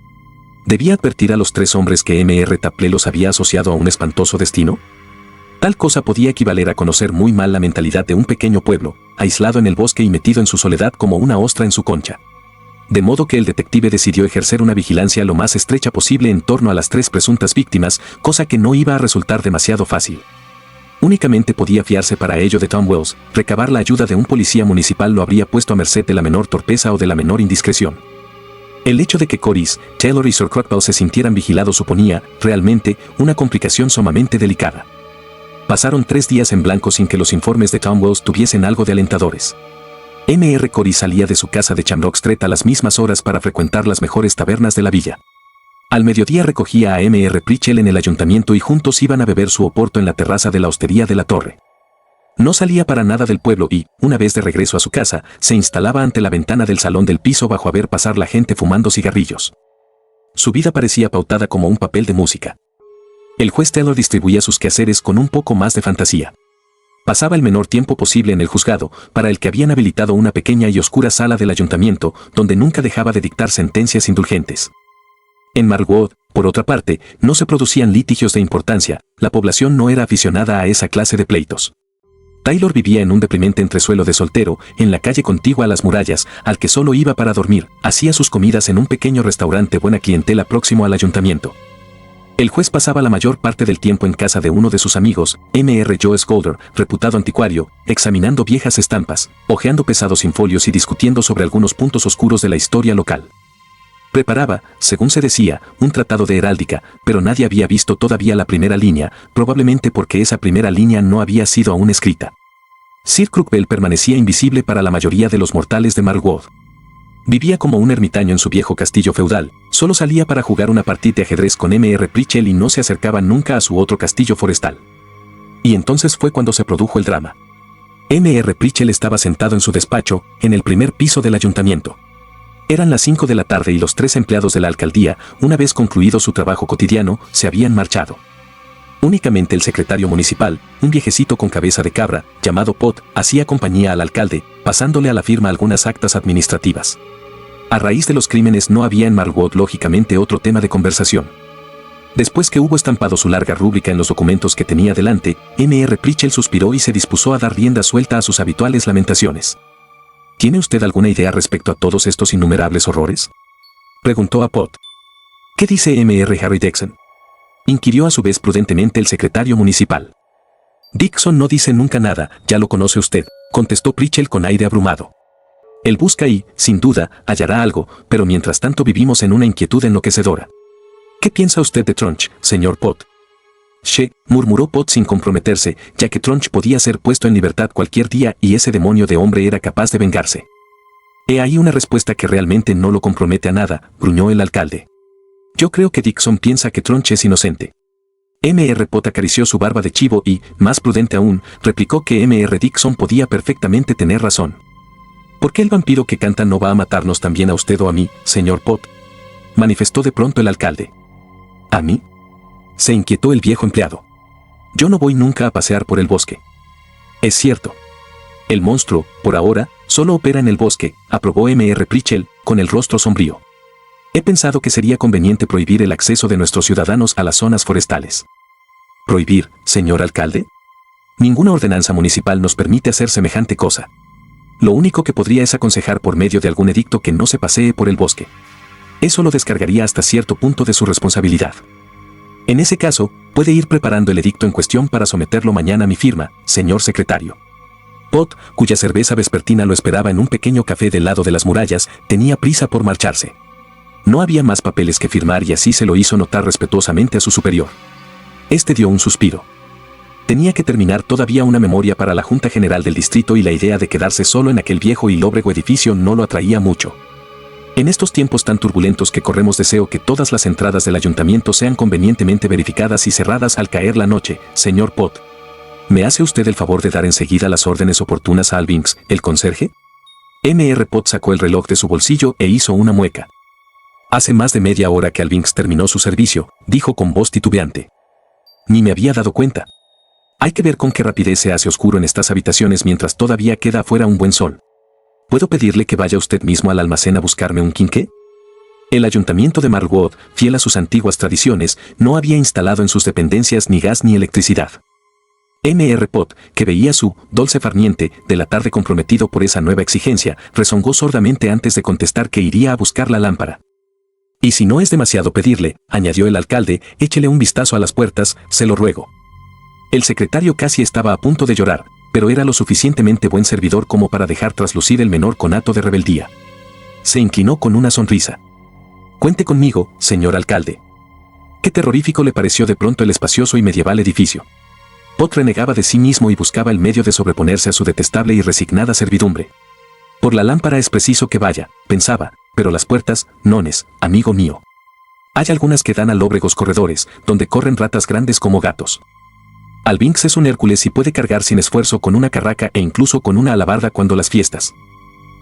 ¿Debía advertir a los 3 hombres que M.R. Tapley los había asociado a un espantoso destino? Tal cosa podía equivaler a conocer muy mal la mentalidad de un pequeño pueblo, aislado en el bosque y metido en su soledad como una ostra en su concha. De modo que el detective decidió ejercer una vigilancia lo más estrecha posible en torno a las 3 presuntas víctimas, cosa que no iba a resultar demasiado fácil. Únicamente podía fiarse para ello de Tom Wells, recabar la ayuda de un policía municipal lo habría puesto a merced de la menor torpeza o de la menor indiscreción. El hecho de que Corys, Taylor y Sir Crookbell se sintieran vigilados suponía, realmente, una complicación sumamente delicada. Pasaron 3 días en blanco sin que los informes de Tom Wells tuviesen algo de alentadores. M.R. Corys salía de su casa de Shamrock Street a las mismas horas para frecuentar las mejores tabernas de la villa. Al mediodía recogía a M.R. Pritchell en el ayuntamiento y juntos iban a beber su oporto en la terraza de la hostería de la Torre. No salía para nada del pueblo y, una vez de regreso a su casa, se instalaba ante la ventana del salón del piso bajo a ver pasar la gente fumando cigarrillos. Su vida parecía pautada como un papel de música. El juez Taylor distribuía sus quehaceres con un poco más de fantasía. Pasaba el menor tiempo posible en el juzgado, para el que habían habilitado una pequeña y oscura sala del ayuntamiento, donde nunca dejaba de dictar sentencias indulgentes. En Marlborough, por otra parte, no se producían litigios de importancia, la población no era aficionada a esa clase de pleitos. Taylor vivía en un deprimente entresuelo de soltero, en la calle contigua a las murallas, al que solo iba para dormir, hacía sus comidas en un pequeño restaurante buena clientela próximo al ayuntamiento. El juez pasaba la mayor parte del tiempo en casa de uno de sus amigos, M.R. Joe Scholder, reputado anticuario, examinando viejas estampas, hojeando pesados infolios y discutiendo sobre algunos puntos oscuros de la historia local. Preparaba, según se decía, un tratado de heráldica, pero nadie había visto todavía la primera línea, probablemente porque esa primera línea no había sido aún escrita. Sir Crookbell permanecía invisible para la mayoría de los mortales de Marlborough. Vivía como un ermitaño en su viejo castillo feudal, solo salía para jugar una partida de ajedrez con M.R. Pritchell y no se acercaba nunca a su otro castillo forestal. Y entonces fue cuando se produjo el drama. M.R. Pritchell estaba sentado en su despacho, en el primer piso del ayuntamiento. Eran las 5 de la tarde y los 3 empleados de la alcaldía, una vez concluido su trabajo cotidiano, se habían marchado. Únicamente el secretario municipal, un viejecito con cabeza de cabra, llamado Pot, hacía compañía al alcalde, pasándole a la firma algunas actas administrativas. A raíz de los crímenes no había en Marlwood lógicamente otro tema de conversación. Después que hubo estampado su larga rúbrica en los documentos que tenía delante, M.R. Pritchell suspiró y se dispuso a dar rienda suelta a sus habituales lamentaciones. ¿Tiene usted alguna idea respecto a todos estos innumerables horrores?, preguntó a Pot. ¿Qué dice M.R. Harry Dixon?, inquirió a su vez prudentemente el secretario municipal. Dixon no dice nunca nada, ya lo conoce usted, contestó Pritchell con aire abrumado. Él busca y, sin duda, hallará algo, pero mientras tanto vivimos en una inquietud enloquecedora. ¿Qué piensa usted de Tronch, señor Pot? Murmuró Pot sin comprometerse, ya que Tronch podía ser puesto en libertad cualquier día y ese demonio de hombre era capaz de vengarse. He ahí una respuesta que realmente no lo compromete a nada, gruñó el alcalde. Yo creo que Dixon piensa que Tronch es inocente. M.R. Pot acarició su barba de chivo y, más prudente aún, replicó que M.R. Dixon podía perfectamente tener razón. ¿Por qué el vampiro que canta no va a matarnos también a usted o a mí, señor Pot?, manifestó de pronto el alcalde. ¿A mí?, se inquietó el viejo empleado. Yo no voy nunca a pasear por el bosque. Es cierto. El monstruo, por ahora, solo opera en el bosque, aprobó M.R. Pritchell, con el rostro sombrío. He pensado que sería conveniente prohibir el acceso de nuestros ciudadanos a las zonas forestales. ¿Prohibir, señor alcalde? Ninguna ordenanza municipal nos permite hacer semejante cosa. Lo único que podría es aconsejar por medio de algún edicto que no se pasee por el bosque. Eso lo descargaría hasta cierto punto de su responsabilidad. En ese caso, puede ir preparando el edicto en cuestión para someterlo mañana a mi firma, señor secretario. Pot, cuya cerveza vespertina lo esperaba en un pequeño café del lado de las murallas, tenía prisa por marcharse. No había más papeles que firmar y así se lo hizo notar respetuosamente a su superior. Este dio un suspiro. Tenía que terminar todavía una memoria para la Junta General del Distrito y la idea de quedarse solo en aquel viejo y lóbrego edificio no lo atraía mucho. En estos tiempos tan turbulentos que corremos deseo que todas las entradas del ayuntamiento sean convenientemente verificadas y cerradas al caer la noche, señor Pot. ¿Me hace usted el favor de dar enseguida las órdenes oportunas a Albinks, el conserje? M.R. Pot sacó el reloj de su bolsillo e hizo una mueca. Hace más de media hora que Albinks terminó su servicio, dijo con voz titubeante. Ni me había dado cuenta. Hay que ver con qué rapidez se hace oscuro en estas habitaciones mientras todavía queda afuera un buen sol. ¿Puedo pedirle que vaya usted mismo al almacén a buscarme un quinqué? El ayuntamiento de Marlwood, fiel a sus antiguas tradiciones, no había instalado en sus dependencias ni gas ni electricidad. M.R. Pot, que veía su dulce farniente de la tarde comprometido por esa nueva exigencia, rezongó sordamente antes de contestar que iría a buscar la lámpara. Y si no es demasiado pedirle, añadió el alcalde, échele un vistazo a las puertas, se lo ruego. El secretario casi estaba a punto de llorar, pero era lo suficientemente buen servidor como para dejar traslucir el menor conato de rebeldía. Se inclinó con una sonrisa. Cuente conmigo, señor alcalde. Qué terrorífico le pareció de pronto el espacioso y medieval edificio. Pot renegaba de sí mismo y buscaba el medio de sobreponerse a su detestable y resignada servidumbre. Por la lámpara es preciso que vaya, pensaba, pero las puertas, nones, amigo mío. Hay algunas que dan a lóbregos corredores, donde corren ratas grandes como gatos. Albinks es un Hércules y puede cargar sin esfuerzo con una carraca e incluso con una alabarda cuando las fiestas.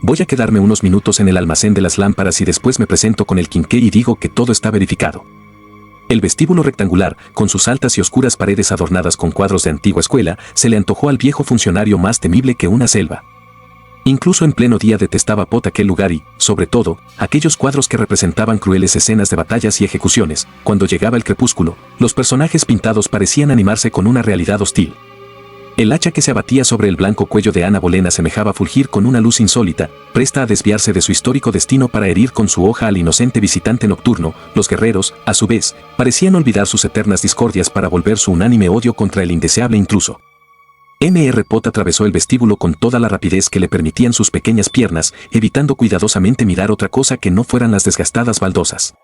Voy a quedarme unos minutos en el almacén de las lámparas y después me presento con el quinqué y digo que todo está verificado. El vestíbulo rectangular, con sus altas y oscuras paredes adornadas con cuadros de antigua escuela, se le antojó al viejo funcionario más temible que una selva. Incluso en pleno día detestaba Pot aquel lugar y, sobre todo, aquellos cuadros que representaban crueles escenas de batallas y ejecuciones. Cuando llegaba el crepúsculo, los personajes pintados parecían animarse con una realidad hostil. El hacha que se abatía sobre el blanco cuello de Ana Bolena semejaba fulgir con una luz insólita, presta a desviarse de su histórico destino para herir con su hoja al inocente visitante nocturno. Los guerreros, a su vez, parecían olvidar sus eternas discordias para volver su unánime odio contra el indeseable intruso. M.R. Pot atravesó el vestíbulo con toda la rapidez que le permitían sus pequeñas piernas, evitando cuidadosamente mirar otra cosa que no fueran las desgastadas baldosas.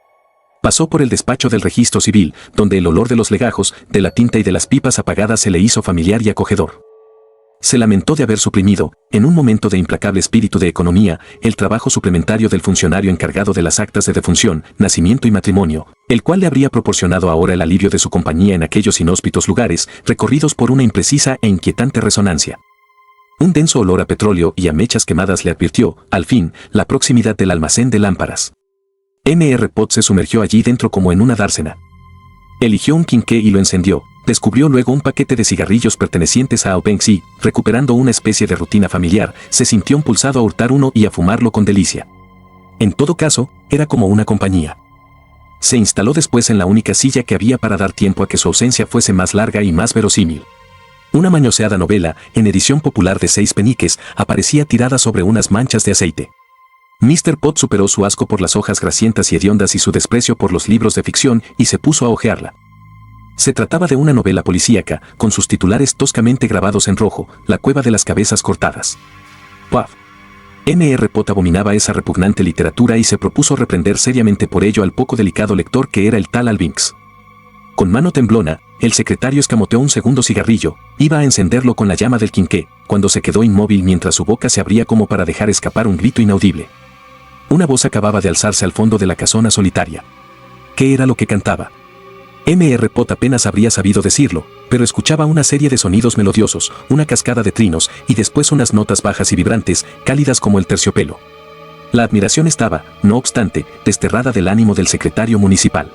Pasó por el despacho del registro civil, donde el olor de los legajos, de la tinta y de las pipas apagadas se le hizo familiar y acogedor. Se lamentó de haber suprimido, en un momento de implacable espíritu de economía, el trabajo suplementario del funcionario encargado de las actas de defunción, nacimiento y matrimonio, el cual le habría proporcionado ahora el alivio de su compañía en aquellos inhóspitos lugares, recorridos por una imprecisa e inquietante resonancia. Un denso olor a petróleo y a mechas quemadas le advirtió, al fin, la proximidad del almacén de lámparas. M.R. Pott se sumergió allí dentro como en una dársena. Eligió un quinqué y lo encendió. Descubrió luego un paquete de cigarrillos pertenecientes a Aubenks y, recuperando una especie de rutina familiar, se sintió impulsado a hurtar uno y a fumarlo con delicia. En todo caso, era como una compañía. Se instaló después en la única silla que había para dar tiempo a que su ausencia fuese más larga y más verosímil. Una manoseada novela, en edición popular de 6 peniques, aparecía tirada sobre unas manchas de aceite. Mr. Pott superó su asco por las hojas grasientas y hediondas y su desprecio por los libros de ficción y se puso a hojearla. Se trataba de una novela policíaca, con sus titulares toscamente grabados en rojo, La cueva de las cabezas cortadas. ¡Paf! M.R. Pott abominaba esa repugnante literatura y se propuso reprender seriamente por ello al poco delicado lector que era el tal Aubenks. Con mano temblona, el secretario escamoteó un segundo cigarrillo, iba a encenderlo con la llama del quinqué, cuando se quedó inmóvil mientras su boca se abría como para dejar escapar un grito inaudible. Una voz acababa de alzarse al fondo de la casona solitaria. ¿Qué era lo que cantaba? M.R. Pott apenas habría sabido decirlo, pero escuchaba una serie de sonidos melodiosos, una cascada de trinos y después unas notas bajas y vibrantes, cálidas como el terciopelo. La admiración estaba, no obstante, desterrada del ánimo del secretario municipal.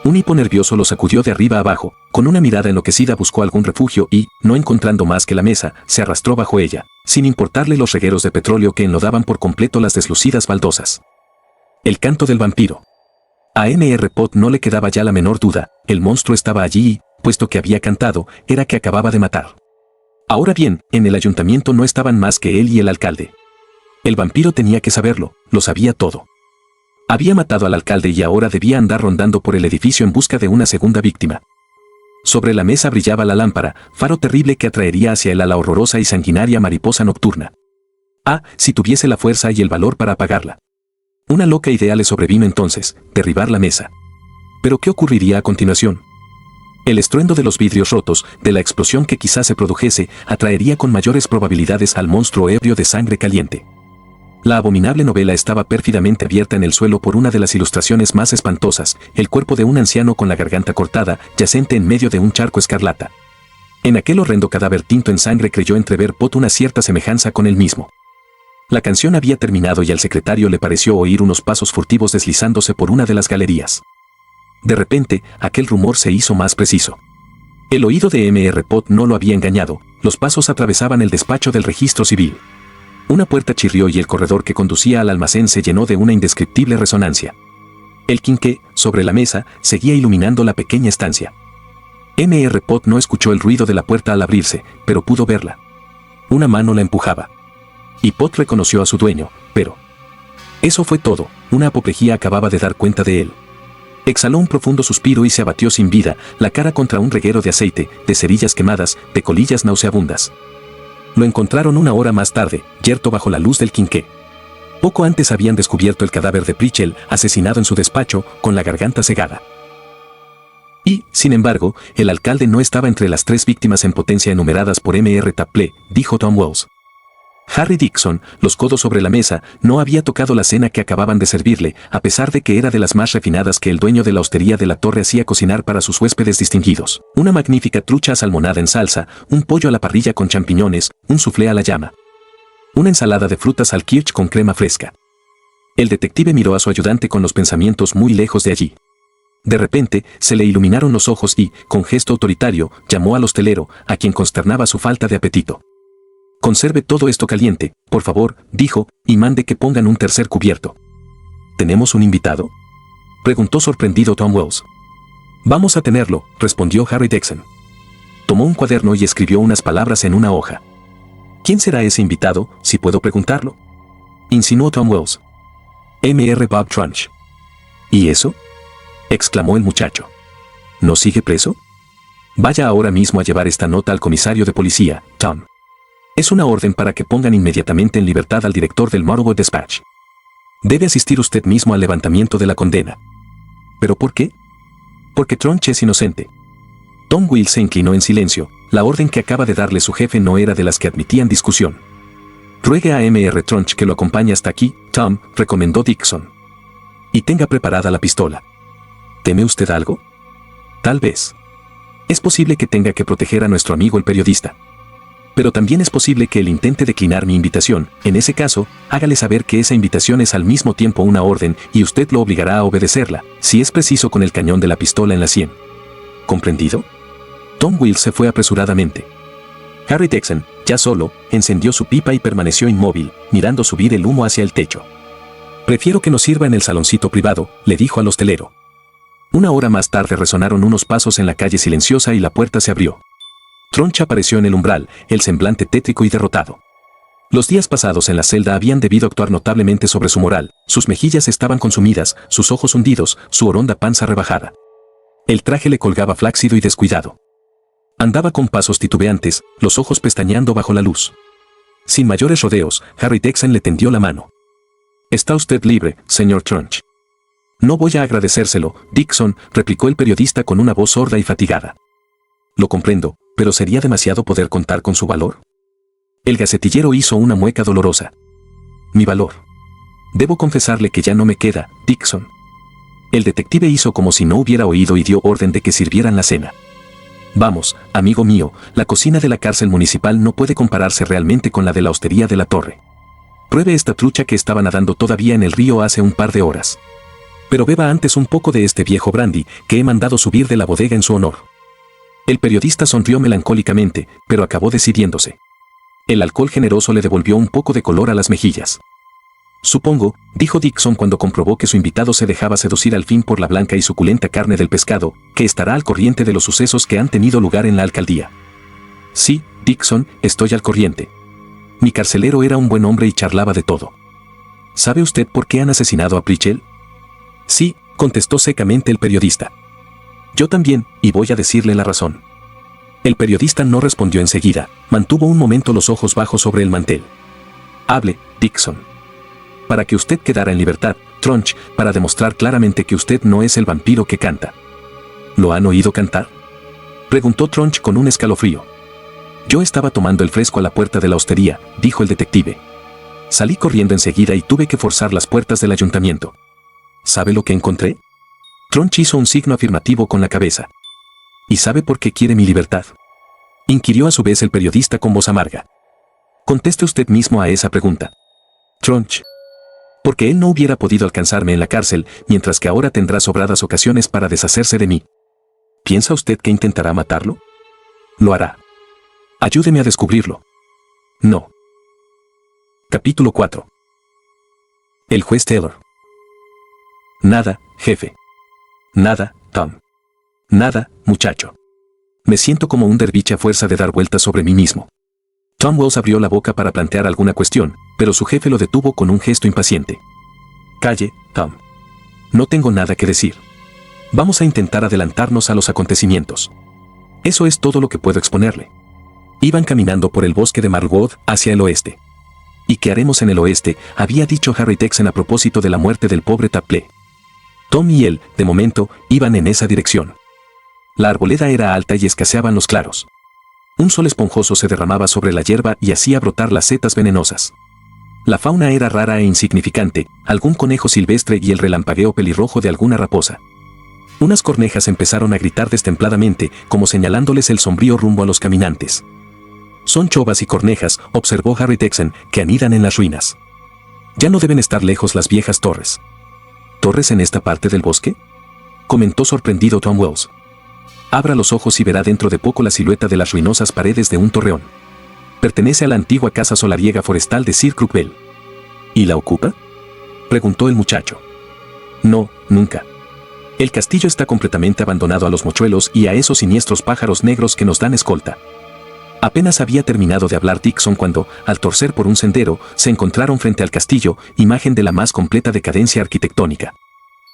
Un hipo nervioso lo sacudió de arriba abajo, con una mirada enloquecida buscó algún refugio y, no encontrando más que la mesa, se arrastró bajo ella, sin importarle los regueros de petróleo que enlodaban por completo las deslucidas baldosas. El canto del vampiro. A M.R. Pott no le quedaba ya la menor duda, el monstruo estaba allí y, puesto que había cantado, era que acababa de matar. Ahora bien, en el ayuntamiento no estaban más que él y el alcalde. El vampiro tenía que saberlo, lo sabía todo. Había matado al alcalde y ahora debía andar rondando por el edificio en busca de una segunda víctima. Sobre la mesa brillaba la lámpara, faro terrible que atraería hacia él a la horrorosa y sanguinaria mariposa nocturna. Ah, si tuviese la fuerza y el valor para apagarla. Una loca idea le sobrevino entonces, derribar la mesa. ¿Pero qué ocurriría a continuación? El estruendo de los vidrios rotos, de la explosión que quizás se produjese, atraería con mayores probabilidades al monstruo ebrio de sangre caliente. La abominable novela estaba pérfidamente abierta en el suelo por una de las ilustraciones más espantosas, el cuerpo de un anciano con la garganta cortada, yacente en medio de un charco escarlata. En aquel horrendo cadáver tinto en sangre creyó entrever Pott una cierta semejanza con él mismo. La canción había terminado y al secretario le pareció oír unos pasos furtivos deslizándose por una de las galerías. De repente, aquel rumor se hizo más preciso. El oído de M.R. Pott no lo había engañado, los pasos atravesaban el despacho del registro civil. Una puerta chirrió y el corredor que conducía al almacén se llenó de una indescriptible resonancia. El quinqué, sobre la mesa, seguía iluminando la pequeña estancia. M.R. Pott no escuchó el ruido de la puerta al abrirse, pero pudo verla. Una mano la empujaba. Y Pott reconoció a su dueño, pero... Eso fue todo, una apoplejía acababa de dar cuenta de él. Exhaló un profundo suspiro y se abatió sin vida, la cara contra un reguero de aceite, de cerillas quemadas, de colillas nauseabundas. Lo encontraron una hora más tarde, yerto bajo la luz del quinqué. Poco antes habían descubierto el cadáver de Pritchell, asesinado en su despacho, con la garganta cegada. Y, sin embargo, el alcalde no estaba entre las 3 víctimas en potencia enumeradas por M.R. Tapley, dijo Tom Wells. Harry Dixon, los codos sobre la mesa, no había tocado la cena que acababan de servirle, a pesar de que era de las más refinadas que el dueño de la hostería de la torre hacía cocinar para sus huéspedes distinguidos. Una magnífica trucha asalmonada en salsa, un pollo a la parrilla con champiñones, un soufflé a la llama. Una ensalada de frutas al kirsch con crema fresca. El detective miró a su ayudante con los pensamientos muy lejos de allí. De repente, se le iluminaron los ojos y, con gesto autoritario, llamó al hostelero, a quien consternaba su falta de apetito. «Conserve todo esto caliente, por favor», dijo, «y mande que pongan un tercer cubierto». «¿Tenemos un invitado?», preguntó sorprendido Tom Wells. «Vamos a tenerlo», respondió Harry Dixon. Tomó un cuaderno y escribió unas palabras en una hoja. «¿Quién será ese invitado, si puedo preguntarlo?», insinuó Tom Wells. «M.R. Bob Trunch». «¿Y eso?», exclamó el muchacho. ¿No sigue preso? Vaya ahora mismo a llevar esta nota al comisario de policía, Tom. Es una orden para que pongan inmediatamente en libertad al director del Marlborough Dispatch. Debe asistir usted mismo al levantamiento de la condena. ¿Pero por qué? Porque Trunch es inocente. Tom Will se inclinó en silencio, La orden que acaba de darle su jefe no era de las que admitían discusión. Ruegue a Mr. Trunch que lo acompañe hasta aquí, Tom, recomendó Dixon. Y tenga preparada la pistola. ¿Teme usted algo? Tal vez. Es posible que tenga que proteger a nuestro amigo el periodista. Pero también es posible que él intente declinar mi invitación. En ese caso, hágale saber que esa invitación es al mismo tiempo una orden y usted lo obligará a obedecerla, si es preciso con el cañón de la pistola en la sien. ¿Comprendido? Tom Wills se fue apresuradamente. Harry Dixon, ya solo, encendió su pipa y permaneció inmóvil, mirando subir el humo hacia el techo. Prefiero que nos sirva en el saloncito privado, le dijo al hostelero. Una hora más tarde resonaron unos pasos en la calle silenciosa y la puerta se abrió. Trunch apareció en el umbral, el semblante tétrico y derrotado. Los días pasados en la celda habían debido actuar notablemente sobre su moral, sus mejillas estaban consumidas, sus ojos hundidos, su horonda panza rebajada. El traje le colgaba flácido y descuidado. Andaba con pasos titubeantes, los ojos pestañeando bajo la luz. Sin mayores rodeos, Harry Dixon le tendió la mano. «Está usted libre, señor Trunch». «No voy a agradecérselo, Dixon», replicó el periodista con una voz sorda y fatigada. «Lo comprendo, pero ¿sería demasiado poder contar con su valor?» El gacetillero hizo una mueca dolorosa. «Mi valor. Debo confesarle que ya no me queda, Dixon». El detective hizo como si no hubiera oído y dio orden de que sirvieran la cena. «Vamos, amigo mío, la cocina de la cárcel municipal no puede compararse realmente con la de la hostería de la torre. Pruebe esta trucha que estaba nadando todavía en el río hace un par de horas. Pero beba antes un poco de este viejo brandy que he mandado subir de la bodega en su honor». El periodista sonrió melancólicamente, pero acabó decidiéndose. El alcohol generoso le devolvió un poco de color a las mejillas. «Supongo», dijo Dixon cuando comprobó que su invitado se dejaba seducir al fin por la blanca y suculenta carne del pescado, «que estará al corriente de los sucesos que han tenido lugar en la alcaldía». «Sí, Dixon, estoy al corriente. Mi carcelero era un buen hombre y charlaba de todo». «¿Sabe usted por qué han asesinado a Pritchell?» «Sí», contestó secamente el periodista. «Yo también, y voy a decirle la razón». El periodista no respondió enseguida, mantuvo un momento los ojos bajos sobre el mantel. «Hable, Dixon». «Para que usted quedara en libertad, Trunch, para demostrar claramente que usted no es el vampiro que canta». «¿Lo han oído cantar?», preguntó Trunch con un escalofrío. «Yo estaba tomando el fresco a la puerta de la hostería», dijo el detective. «Salí corriendo enseguida y tuve que forzar las puertas del ayuntamiento. ¿Sabe lo que encontré?». Trunch hizo un signo afirmativo con la cabeza. «¿Y sabe por qué quiere mi libertad?», inquirió a su vez el periodista con voz amarga. «Conteste usted mismo a esa pregunta, Trunch». «Porque él no hubiera podido alcanzarme en la cárcel, mientras que ahora tendrá sobradas ocasiones para deshacerse de mí». «¿Piensa usted que intentará matarlo?». «Lo hará. Ayúdeme a descubrirlo». «No». Capítulo 4. El juez Taylor. «Nada, jefe». «Nada, Tom». «Nada, muchacho». Me siento como un derviche a fuerza de dar vueltas sobre mí mismo. Tom Wells abrió la boca para plantear alguna cuestión, pero su jefe lo detuvo con un gesto impaciente. «Calle, Tom. No tengo nada que decir. Vamos a intentar adelantarnos a los acontecimientos. Eso es todo lo que puedo exponerle». Iban caminando por el bosque de Marlwood hacia el oeste. «¿Y qué haremos en el oeste?», había dicho Harry Dixon a propósito de la muerte del pobre Tapley. Tom y él, de momento, iban en esa dirección. La arboleda era alta y escaseaban los claros. Un sol esponjoso se derramaba sobre la hierba y hacía brotar las setas venenosas. La fauna era rara e insignificante, algún conejo silvestre y el relampagueo pelirrojo de alguna raposa. Unas cornejas empezaron a gritar destempladamente, como señalándoles el sombrío rumbo a los caminantes. «Son chovas y cornejas», observó Harry Dixon, «que anidan en las ruinas. Ya no deben estar lejos las viejas torres». «¿Torres en esta parte del bosque?», comentó sorprendido Tom Wells. «Abra los ojos y verá dentro de poco la silueta de las ruinosas paredes de un torreón. Pertenece a la antigua casa solariega forestal de Sir Crookwell». «¿Y la ocupa?», preguntó el muchacho. «No, nunca. El castillo está completamente abandonado a los mochuelos y a esos siniestros pájaros negros que nos dan escolta». Apenas había terminado de hablar Dixon cuando, al torcer por un sendero, se encontraron frente al castillo, imagen de la más completa decadencia arquitectónica.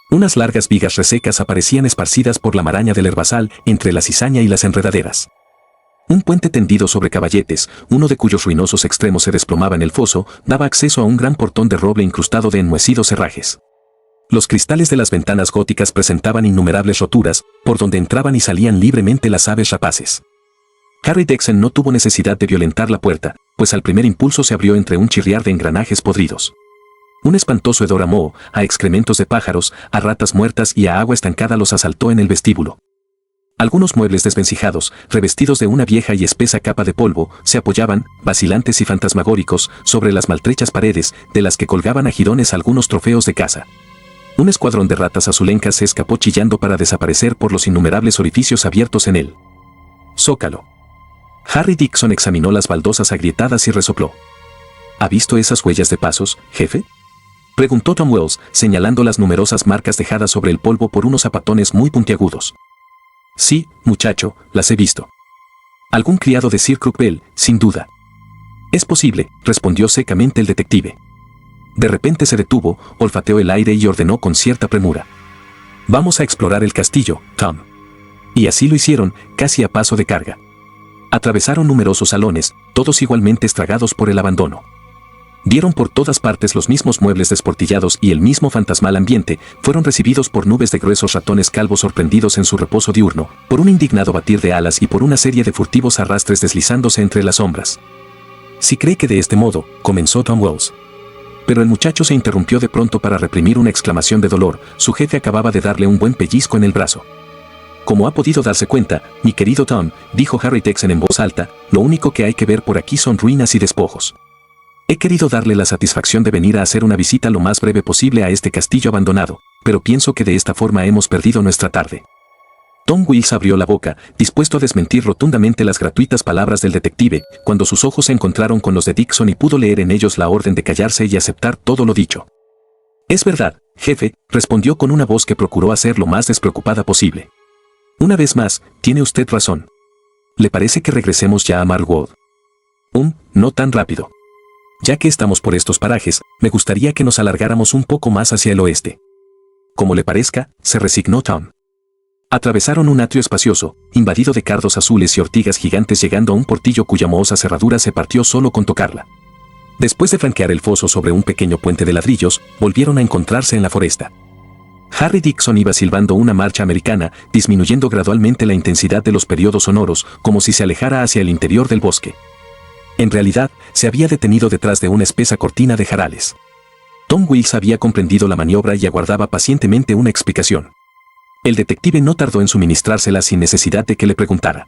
Unas largas vigas resecas aparecían esparcidas por la maraña del herbazal entre la cizaña y las enredaderas. Un puente tendido sobre caballetes, uno de cuyos ruinosos extremos se desplomaba en el foso, daba acceso a un gran portón de roble incrustado de enmohecidos herrajes. Los cristales de las ventanas góticas presentaban innumerables roturas, por donde entraban y salían libremente las aves rapaces. Harry Dixon no tuvo necesidad de violentar la puerta, pues al primer impulso se abrió entre un chirriar de engranajes podridos. Un espantoso hedor a moho, a excrementos de pájaros, a ratas muertas y a agua estancada los asaltó en el vestíbulo. Algunos muebles desvencijados, revestidos de una vieja y espesa capa de polvo, se apoyaban, vacilantes y fantasmagóricos, sobre las maltrechas paredes, de las que colgaban a jirones algunos trofeos de caza. Un escuadrón de ratas azulencas se escapó chillando para desaparecer por los innumerables orificios abiertos en el zócalo. Harry Dixon examinó las baldosas agrietadas y resopló. ¿Ha visto esas huellas de pasos, jefe?, preguntó Tom Wells, señalando las numerosas marcas dejadas sobre el polvo por unos zapatones muy puntiagudos. Sí, muchacho, las he visto. Algún criado de Sir Crookbell, sin duda. Es posible, respondió secamente el detective. De repente se detuvo, olfateó el aire y ordenó con cierta premura. Vamos a explorar el castillo, Tom. Y así lo hicieron, casi a paso de carga. Atravesaron numerosos salones, todos igualmente estragados por el abandono. Vieron por todas partes los mismos muebles desportillados y el mismo fantasmal ambiente, fueron recibidos por nubes de gruesos ratones calvos sorprendidos en su reposo diurno, por un indignado batir de alas y por una serie de furtivos arrastres deslizándose entre las sombras. Si cree que de este modo, comenzó Tom Wells. Pero el muchacho se interrumpió de pronto para reprimir una exclamación de dolor, su jefe acababa de darle un buen pellizco en el brazo. Como ha podido darse cuenta, mi querido Tom, dijo Harry Dixon en voz alta, lo único que hay que ver por aquí son ruinas y despojos. He querido darle la satisfacción de venir a hacer una visita lo más breve posible a este castillo abandonado, pero pienso que de esta forma hemos perdido nuestra tarde. Tom Wells abrió la boca, dispuesto a desmentir rotundamente las gratuitas palabras del detective, cuando sus ojos se encontraron con los de Dixon y pudo leer en ellos la orden de callarse y aceptar todo lo dicho. Es verdad, jefe, respondió con una voz que procuró hacer lo más despreocupada posible. Una vez más, tiene usted razón. ¿Le parece que regresemos ya a Marwood? No tan rápido. Ya que estamos por estos parajes, me gustaría que nos alargáramos un poco más hacia el oeste. Como le parezca, se resignó Tom. Atravesaron un atrio espacioso, invadido de cardos azules y ortigas gigantes, llegando a un portillo cuya mohosa cerradura se partió solo con tocarla. Después de franquear el foso sobre un pequeño puente de ladrillos, volvieron a encontrarse en la foresta. Harry Dixon iba silbando una marcha americana, disminuyendo gradualmente la intensidad de los periodos sonoros, como si se alejara hacia el interior del bosque. En realidad, se había detenido detrás de una espesa cortina de jarales. Tom Wells había comprendido la maniobra y aguardaba pacientemente una explicación. El detective no tardó en suministrársela sin necesidad de que le preguntara.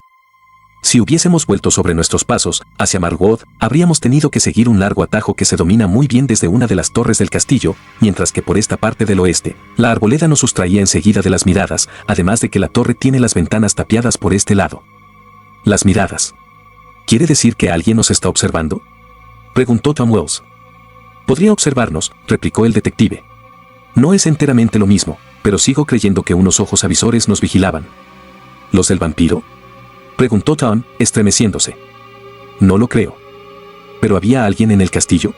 Si hubiésemos vuelto sobre nuestros pasos, hacia Marwood, habríamos tenido que seguir un largo atajo que se domina muy bien desde una de las torres del castillo, mientras que por esta parte del oeste, la arboleda nos sustraía enseguida de las miradas, además de que la torre tiene las ventanas tapiadas por este lado. Las miradas. ¿Quiere decir que alguien nos está observando?, preguntó Tom Wells. Podría observarnos, replicó el detective. No es enteramente lo mismo, pero sigo creyendo que unos ojos avisores nos vigilaban. ¿Los del vampiro?, preguntó Tom, estremeciéndose. No lo creo. ¿Pero había alguien en el castillo?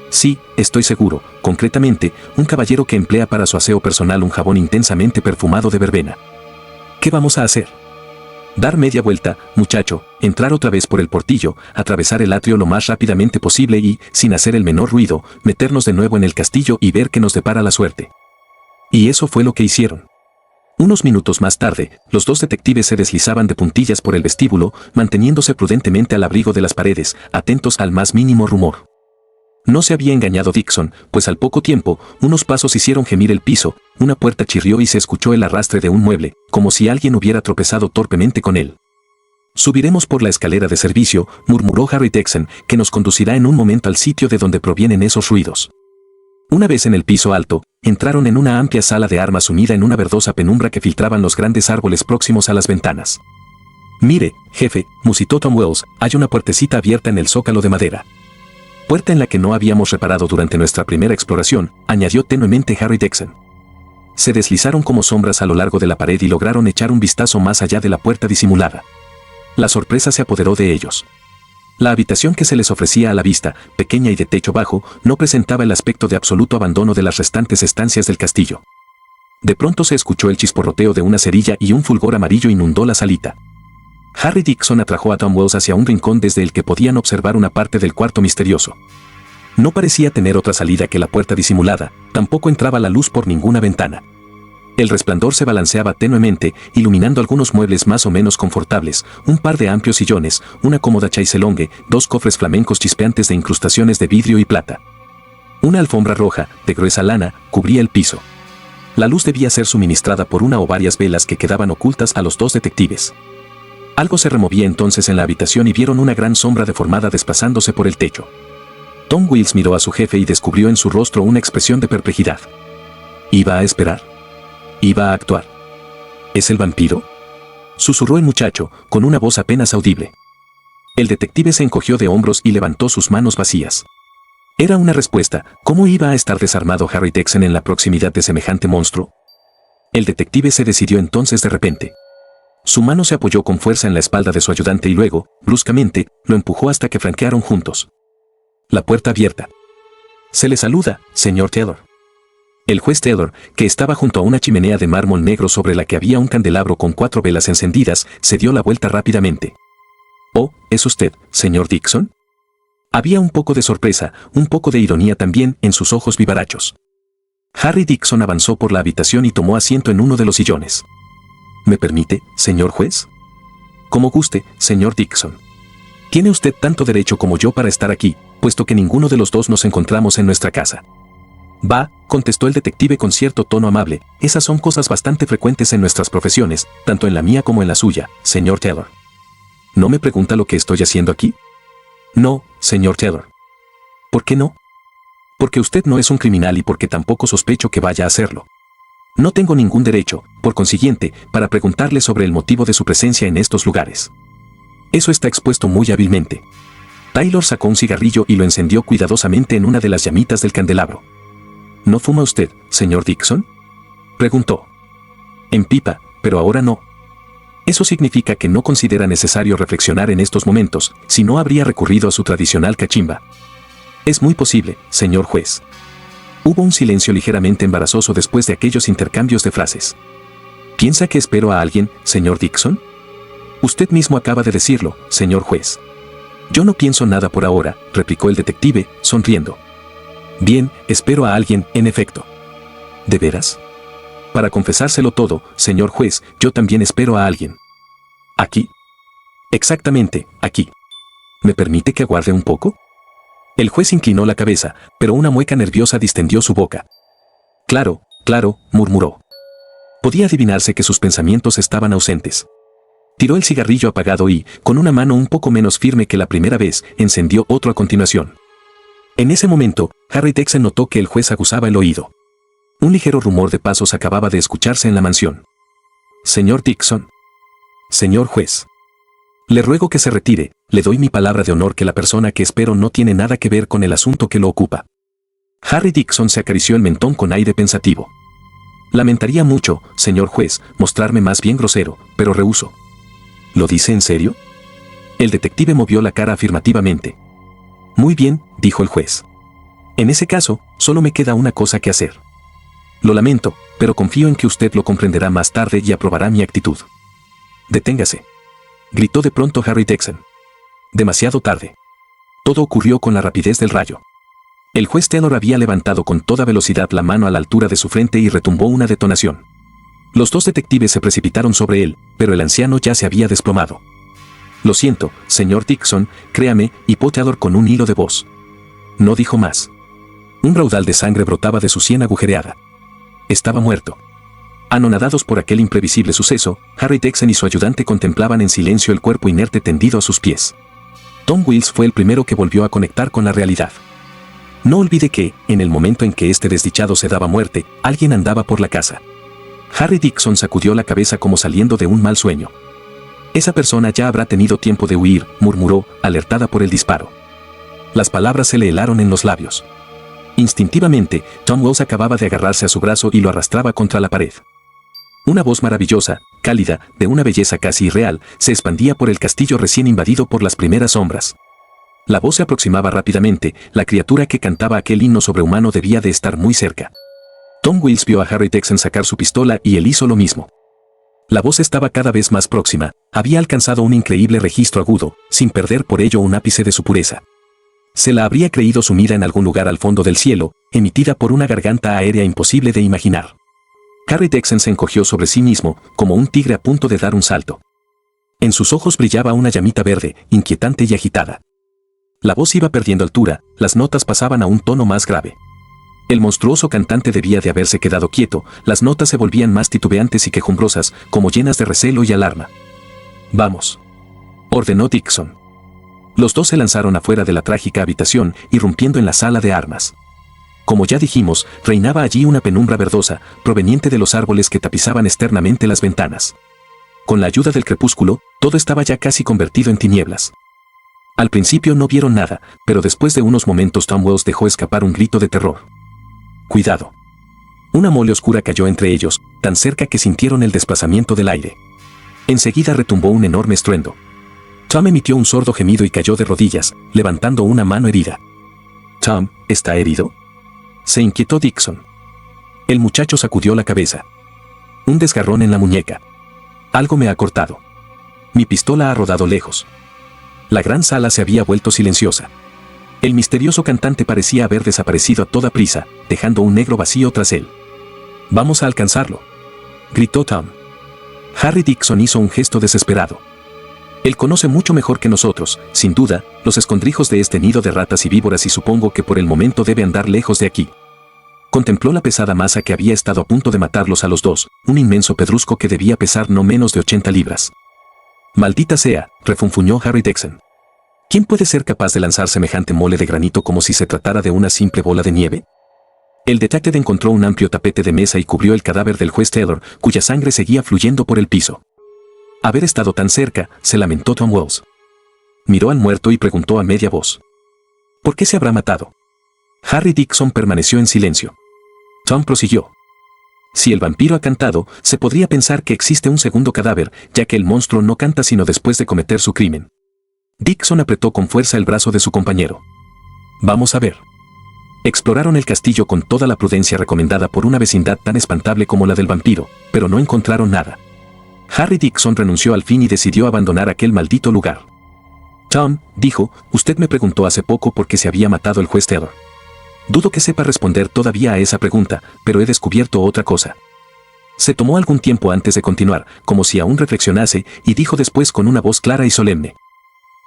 Sí, estoy seguro, concretamente, un caballero que emplea para su aseo personal un jabón intensamente perfumado de verbena. ¿Qué vamos a hacer? Dar media vuelta, muchacho, entrar otra vez por el portillo, atravesar el atrio lo más rápidamente posible y, sin hacer el menor ruido, meternos de nuevo en el castillo y ver qué nos depara la suerte. Y eso fue lo que hicieron. Unos minutos más tarde, los dos detectives se deslizaban de puntillas por el vestíbulo, manteniéndose prudentemente al abrigo de las paredes, atentos al más mínimo rumor. No se había engañado Dixon, pues al poco tiempo, unos pasos hicieron gemir el piso, una puerta chirrió y se escuchó el arrastre de un mueble, como si alguien hubiera tropezado torpemente con él. Subiremos por la escalera de servicio, murmuró Harry Dixon, que nos conducirá en un momento al sitio de donde provienen esos ruidos. Una vez en el piso alto, entraron en una amplia sala de armas sumida en una verdosa penumbra que filtraban los grandes árboles próximos a las ventanas. Mire, jefe, musitó Tom Wells, hay una puertecita abierta en el zócalo de madera. Puerta en la que no habíamos reparado durante nuestra primera exploración, añadió tenuemente Harry Dixon. Se deslizaron como sombras a lo largo de la pared y lograron echar un vistazo más allá de la puerta disimulada. La sorpresa se apoderó de ellos. La habitación que se les ofrecía a la vista, pequeña y de techo bajo, no presentaba el aspecto de absoluto abandono de las restantes estancias del castillo. De pronto se escuchó el chisporroteo de una cerilla y un fulgor amarillo inundó la salita. Harry Dixon atrajo a Tom Wells hacia un rincón desde el que podían observar una parte del cuarto misterioso. No parecía tener otra salida que la puerta disimulada, tampoco entraba la luz por ninguna ventana. El resplandor se balanceaba tenuemente, iluminando algunos muebles más o menos confortables, un par de amplios sillones, una cómoda chaiselongue, 2 cofres flamencos chispeantes de incrustaciones de vidrio y plata. Una alfombra roja, de gruesa lana, cubría el piso. La luz debía ser suministrada por una o varias velas que quedaban ocultas a los 2 detectives. Algo se removía entonces en la habitación y vieron una gran sombra deformada desplazándose por el techo. Tom Wills miró a su jefe y descubrió en su rostro una expresión de perplejidad. ¿Iba a esperar? ¿Iba a actuar? ¿Es el vampiro?, susurró el muchacho, con una voz apenas audible. El detective se encogió de hombros y levantó sus manos vacías. Era una respuesta. ¿Cómo iba a estar desarmado Harry Dexter en la proximidad de semejante monstruo? El detective se decidió entonces de repente. Su mano se apoyó con fuerza en la espalda de su ayudante y luego, bruscamente, lo empujó hasta que franquearon juntos. La puerta abierta. Se le saluda, señor Taylor. El juez Taylor, que estaba junto a una chimenea de mármol negro sobre la que había un candelabro con 4 velas encendidas, se dio la vuelta rápidamente. «Oh, ¿es usted, señor Dixon?». Había un poco de sorpresa, un poco de ironía también en sus ojos vivarachos. Harry Dixon avanzó por la habitación y tomó asiento en uno de los sillones. «¿Me permite, señor juez?». «Como guste, señor Dixon. Tiene usted tanto derecho como yo para estar aquí, puesto que ninguno de los dos nos encontramos en nuestra casa». «Va», contestó el detective con cierto tono amable, «esas son cosas bastante frecuentes en nuestras profesiones, tanto en la mía como en la suya, señor Taylor». «¿No me pregunta lo que estoy haciendo aquí?». «No, señor Taylor». «¿Por qué no?». «Porque usted no es un criminal y porque tampoco sospecho que vaya a hacerlo. No tengo ningún derecho, por consiguiente, para preguntarle sobre el motivo de su presencia en estos lugares. Eso está expuesto muy hábilmente». Taylor sacó un cigarrillo y lo encendió cuidadosamente en una de las llamitas del candelabro. «¿No fuma usted, señor Dixon?», preguntó. «En pipa, pero ahora no». Eso significa que no considera necesario reflexionar en estos momentos, si no habría recurrido a su tradicional cachimba. «Es muy posible, señor juez». Hubo un silencio ligeramente embarazoso después de aquellos intercambios de frases. «¿Piensa que espero a alguien, señor Dixon?». «Usted mismo acaba de decirlo, señor juez». «Yo no pienso nada por ahora», replicó el detective, sonriendo. «Bien, espero a alguien, en efecto». «¿De veras?». «Para confesárselo todo, señor juez, yo también espero a alguien». «¿Aquí?». «Exactamente, aquí». «¿Me permite que aguarde un poco?». El juez inclinó la cabeza, pero una mueca nerviosa distendió su boca. «Claro, claro», murmuró. Podía adivinarse que sus pensamientos estaban ausentes. Tiró el cigarrillo apagado y, con una mano un poco menos firme que la primera vez, encendió otro a continuación. En ese momento, Harry Dexter notó que el juez aguzaba el oído. Un ligero rumor de pasos acababa de escucharse en la mansión. «Señor Dixon». «Señor juez. Le ruego que se retire, le doy mi palabra de honor que la persona que espero no tiene nada que ver con el asunto que lo ocupa». Harry Dixon se acarició el mentón con aire pensativo. «Lamentaría mucho, señor juez, mostrarme más bien grosero, pero rehúso». «¿Lo dice en serio?». El detective movió la cara afirmativamente. «Muy bien», dijo el juez. «En ese caso, solo me queda una cosa que hacer. Lo lamento, pero confío en que usted lo comprenderá más tarde y aprobará mi actitud». «Deténgase», gritó de pronto Harry Dexter. Demasiado tarde. Todo ocurrió con la rapidez del rayo. El juez Taylor había levantado con toda velocidad la mano a la altura de su frente y retumbó una detonación. Los 2 detectives se precipitaron sobre él, pero el anciano ya se había desplomado. «Lo siento, señor Dixon, créame», hipó Taylor con un hilo de voz. No dijo más. Un raudal de sangre brotaba de su sien agujereada. Estaba muerto. Anonadados por aquel imprevisible suceso, Harry Dexter y su ayudante contemplaban en silencio el cuerpo inerte tendido a sus pies. Tom Wills fue el primero que volvió a conectar con la realidad. No olvide que, en el momento en que este desdichado se daba muerte, alguien andaba por la casa. Harry Dixon sacudió la cabeza como saliendo de un mal sueño. «Esa persona ya habrá tenido tiempo de huir», murmuró, alertada por el disparo. Las palabras se le helaron en los labios. Instintivamente, Tom Wills acababa de agarrarse a su brazo y lo arrastraba contra la pared. Una voz maravillosa, cálida, de una belleza casi irreal, se expandía por el castillo recién invadido por las primeras sombras. La voz se aproximaba rápidamente, la criatura que cantaba aquel himno sobrehumano debía de estar muy cerca. Tom Wills vio a Harry Dexter sacar su pistola y él hizo lo mismo. La voz estaba cada vez más próxima, había alcanzado un increíble registro agudo, sin perder por ello un ápice de su pureza. Se la habría creído sumida en algún lugar al fondo del cielo, emitida por una garganta aérea imposible de imaginar. Harry Dixon se encogió sobre sí mismo, como un tigre a punto de dar un salto. En sus ojos brillaba una llamita verde, inquietante y agitada. La voz iba perdiendo altura, las notas pasaban a un tono más grave. El monstruoso cantante debía de haberse quedado quieto, las notas se volvían más titubeantes y quejumbrosas, como llenas de recelo y alarma. «Vamos», ordenó Dixon. Los dos se lanzaron afuera de la trágica habitación, irrumpiendo en la sala de armas. Como ya dijimos, reinaba allí una penumbra verdosa, proveniente de los árboles que tapizaban externamente las ventanas. Con la ayuda del crepúsculo, todo estaba ya casi convertido en tinieblas. Al principio no vieron nada, pero después de unos momentos Tom Wells dejó escapar un grito de terror. «¡Cuidado!». Una mole oscura cayó entre ellos, tan cerca que sintieron el desplazamiento del aire. Enseguida retumbó un enorme estruendo. Tom emitió un sordo gemido y cayó de rodillas, levantando una mano herida. «Tom, ¿está herido?», se inquietó Dixon. El muchacho sacudió la cabeza. «Un desgarrón en la muñeca. Algo me ha cortado. Mi pistola ha rodado lejos». La gran sala se había vuelto silenciosa. El misterioso cantante parecía haber desaparecido a toda prisa, dejando un negro vacío tras él. «Vamos a alcanzarlo», gritó Tom. Harry Dixon hizo un gesto desesperado. Él conoce mucho mejor que nosotros, sin duda, los escondrijos de este nido de ratas y víboras y supongo que por el momento debe andar lejos de aquí. Contempló la pesada masa que había estado a punto de matarlos a los dos, un inmenso pedrusco que debía pesar no menos de 80 libras. «Maldita sea», refunfuñó Harry Dixon. «¿Quién puede ser capaz de lanzar semejante mole de granito como si se tratara de una simple bola de nieve?». El detective encontró un amplio tapete de mesa y cubrió el cadáver del juez Taylor, cuya sangre seguía fluyendo por el piso. «Haber estado tan cerca», se lamentó Tom Wells. Miró al muerto y preguntó a media voz: «¿Por qué se habrá matado?». Harry Dixon permaneció en silencio. Tom prosiguió: «Si el vampiro ha cantado, se podría pensar que existe un segundo cadáver, ya que el monstruo no canta sino después de cometer su crimen». Dixon apretó con fuerza el brazo de su compañero. «Vamos a ver». Exploraron el castillo con toda la prudencia recomendada por una vecindad tan espantable como la del vampiro, pero no encontraron nada. Harry Dixon renunció al fin y decidió abandonar aquel maldito lugar. «Tom», dijo, «usted me preguntó hace poco por qué se había matado el juez Taylor. Dudo que sepa responder todavía a esa pregunta, pero he descubierto otra cosa». Se tomó algún tiempo antes de continuar, como si aún reflexionase, y dijo después con una voz clara y solemne: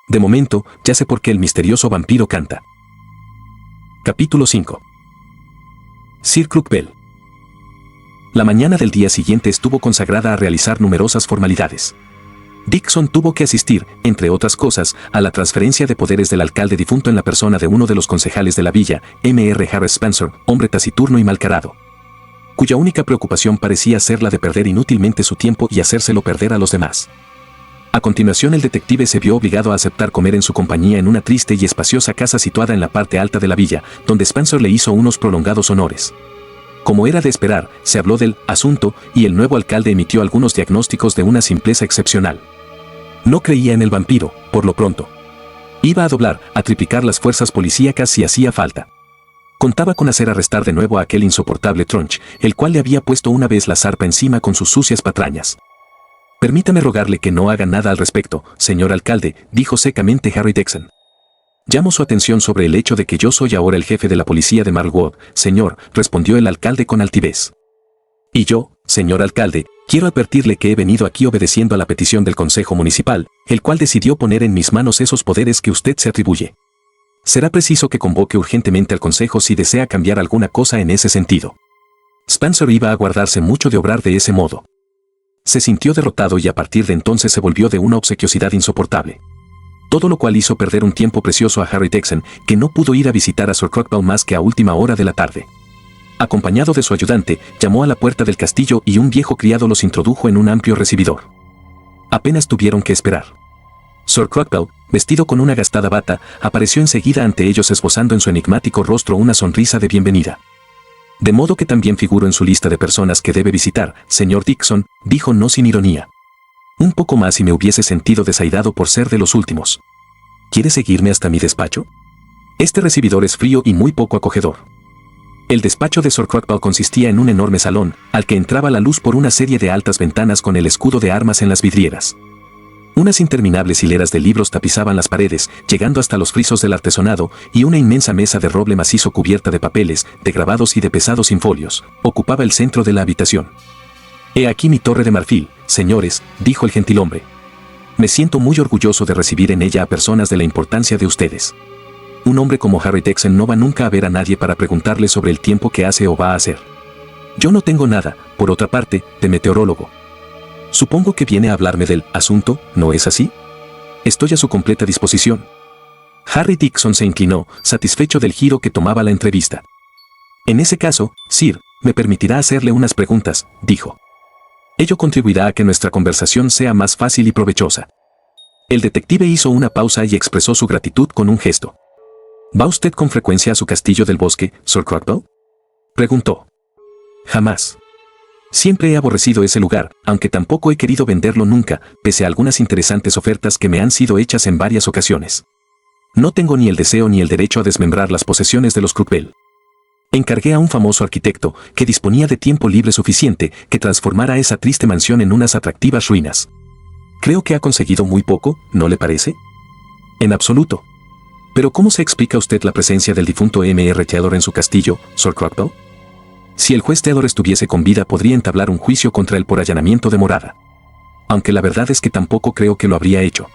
«De momento, ya sé por qué el misterioso vampiro canta». Capítulo 5. Sir Crookshanks. La mañana del día siguiente estuvo consagrada a realizar numerosas formalidades. Dixon tuvo que asistir, entre otras cosas, a la transferencia de poderes del alcalde difunto en la persona de uno de los concejales de la villa, M.R. Harris Spencer, hombre taciturno y malcarado, cuya única preocupación parecía ser la de perder inútilmente su tiempo y hacérselo perder a los demás. A continuación el detective se vio obligado a aceptar comer en su compañía en una triste y espaciosa casa situada en la parte alta de la villa, donde Spencer le hizo unos prolongados honores. Como era de esperar, se habló del asunto y el nuevo alcalde emitió algunos diagnósticos de una simpleza excepcional. No creía en el vampiro, por lo pronto. Iba a doblar, a triplicar las fuerzas policíacas si hacía falta. Contaba con hacer arrestar de nuevo a aquel insoportable Tronch, el cual le había puesto una vez la zarpa encima con sus sucias patrañas. «Permítame rogarle que no haga nada al respecto, señor alcalde», dijo secamente Harry Dixon. «Llamo su atención sobre el hecho de que yo soy ahora el jefe de la policía de Marlwood, señor», respondió el alcalde con altivez. «Y yo, señor alcalde, quiero advertirle que he venido aquí obedeciendo a la petición del Consejo Municipal, el cual decidió poner en mis manos esos poderes que usted se atribuye. Será preciso que convoque urgentemente al Consejo si desea cambiar alguna cosa en ese sentido». Spencer iba a guardarse mucho de obrar de ese modo. Se sintió derrotado y a partir de entonces se volvió de una obsequiosidad insoportable. Todo lo cual hizo perder un tiempo precioso a Harry Dixon, que no pudo ir a visitar a Sir Crookshanks más que a última hora de la tarde. Acompañado de su ayudante, llamó a la puerta del castillo y un viejo criado los introdujo en un amplio recibidor. Apenas tuvieron que esperar. Sir Crookshanks, vestido con una gastada bata, apareció enseguida ante ellos esbozando en su enigmático rostro una sonrisa de bienvenida. «De modo que también figuro en su lista de personas que debe visitar, señor Dixon», dijo no sin ironía. «Un poco más y me hubiese sentido desairado por ser de los últimos. ¿Quiere seguirme hasta mi despacho? Este recibidor es frío y muy poco acogedor». El despacho de Sir Crookshanks consistía en un enorme salón, al que entraba la luz por una serie de altas ventanas con el escudo de armas en las vidrieras. Unas interminables hileras de libros tapizaban las paredes, llegando hasta los frisos del artesonado, y una inmensa mesa de roble macizo cubierta de papeles, de grabados y de pesados infolios, ocupaba el centro de la habitación. «He aquí mi torre de marfil, señores», dijo el gentilhombre. «Me siento muy orgulloso de recibir en ella a personas de la importancia de ustedes. Un hombre como Harry Dexon no va nunca a ver a nadie para preguntarle sobre el tiempo que hace o va a hacer. Yo no tengo nada, por otra parte, de meteorólogo. Supongo que viene a hablarme del asunto, ¿no es así? Estoy a su completa disposición». Harry Dixon se inclinó, satisfecho del giro que tomaba la entrevista. «En ese caso, Sir, me permitirá hacerle unas preguntas», dijo. «Ello contribuirá a que nuestra conversación sea más fácil y provechosa». El detective hizo una pausa y expresó su gratitud con un gesto. «¿Va usted con frecuencia a su castillo del bosque, Sir Crockbell?», preguntó. «Jamás. Siempre he aborrecido ese lugar, aunque tampoco he querido venderlo nunca, pese a algunas interesantes ofertas que me han sido hechas en varias ocasiones. No tengo ni el deseo ni el derecho a desmembrar las posesiones de los Crockbell. Encargué a un famoso arquitecto, que disponía de tiempo libre suficiente, que transformara esa triste mansión en unas atractivas ruinas. Creo que ha conseguido muy poco, ¿no le parece?». «En absoluto. Pero ¿cómo se explica usted la presencia del difunto M.R. Taylor en su castillo, Sir Crockbell? Si el juez Taylor estuviese con vida podría entablar un juicio contra él por allanamiento de morada. Aunque la verdad es que tampoco creo que lo habría hecho».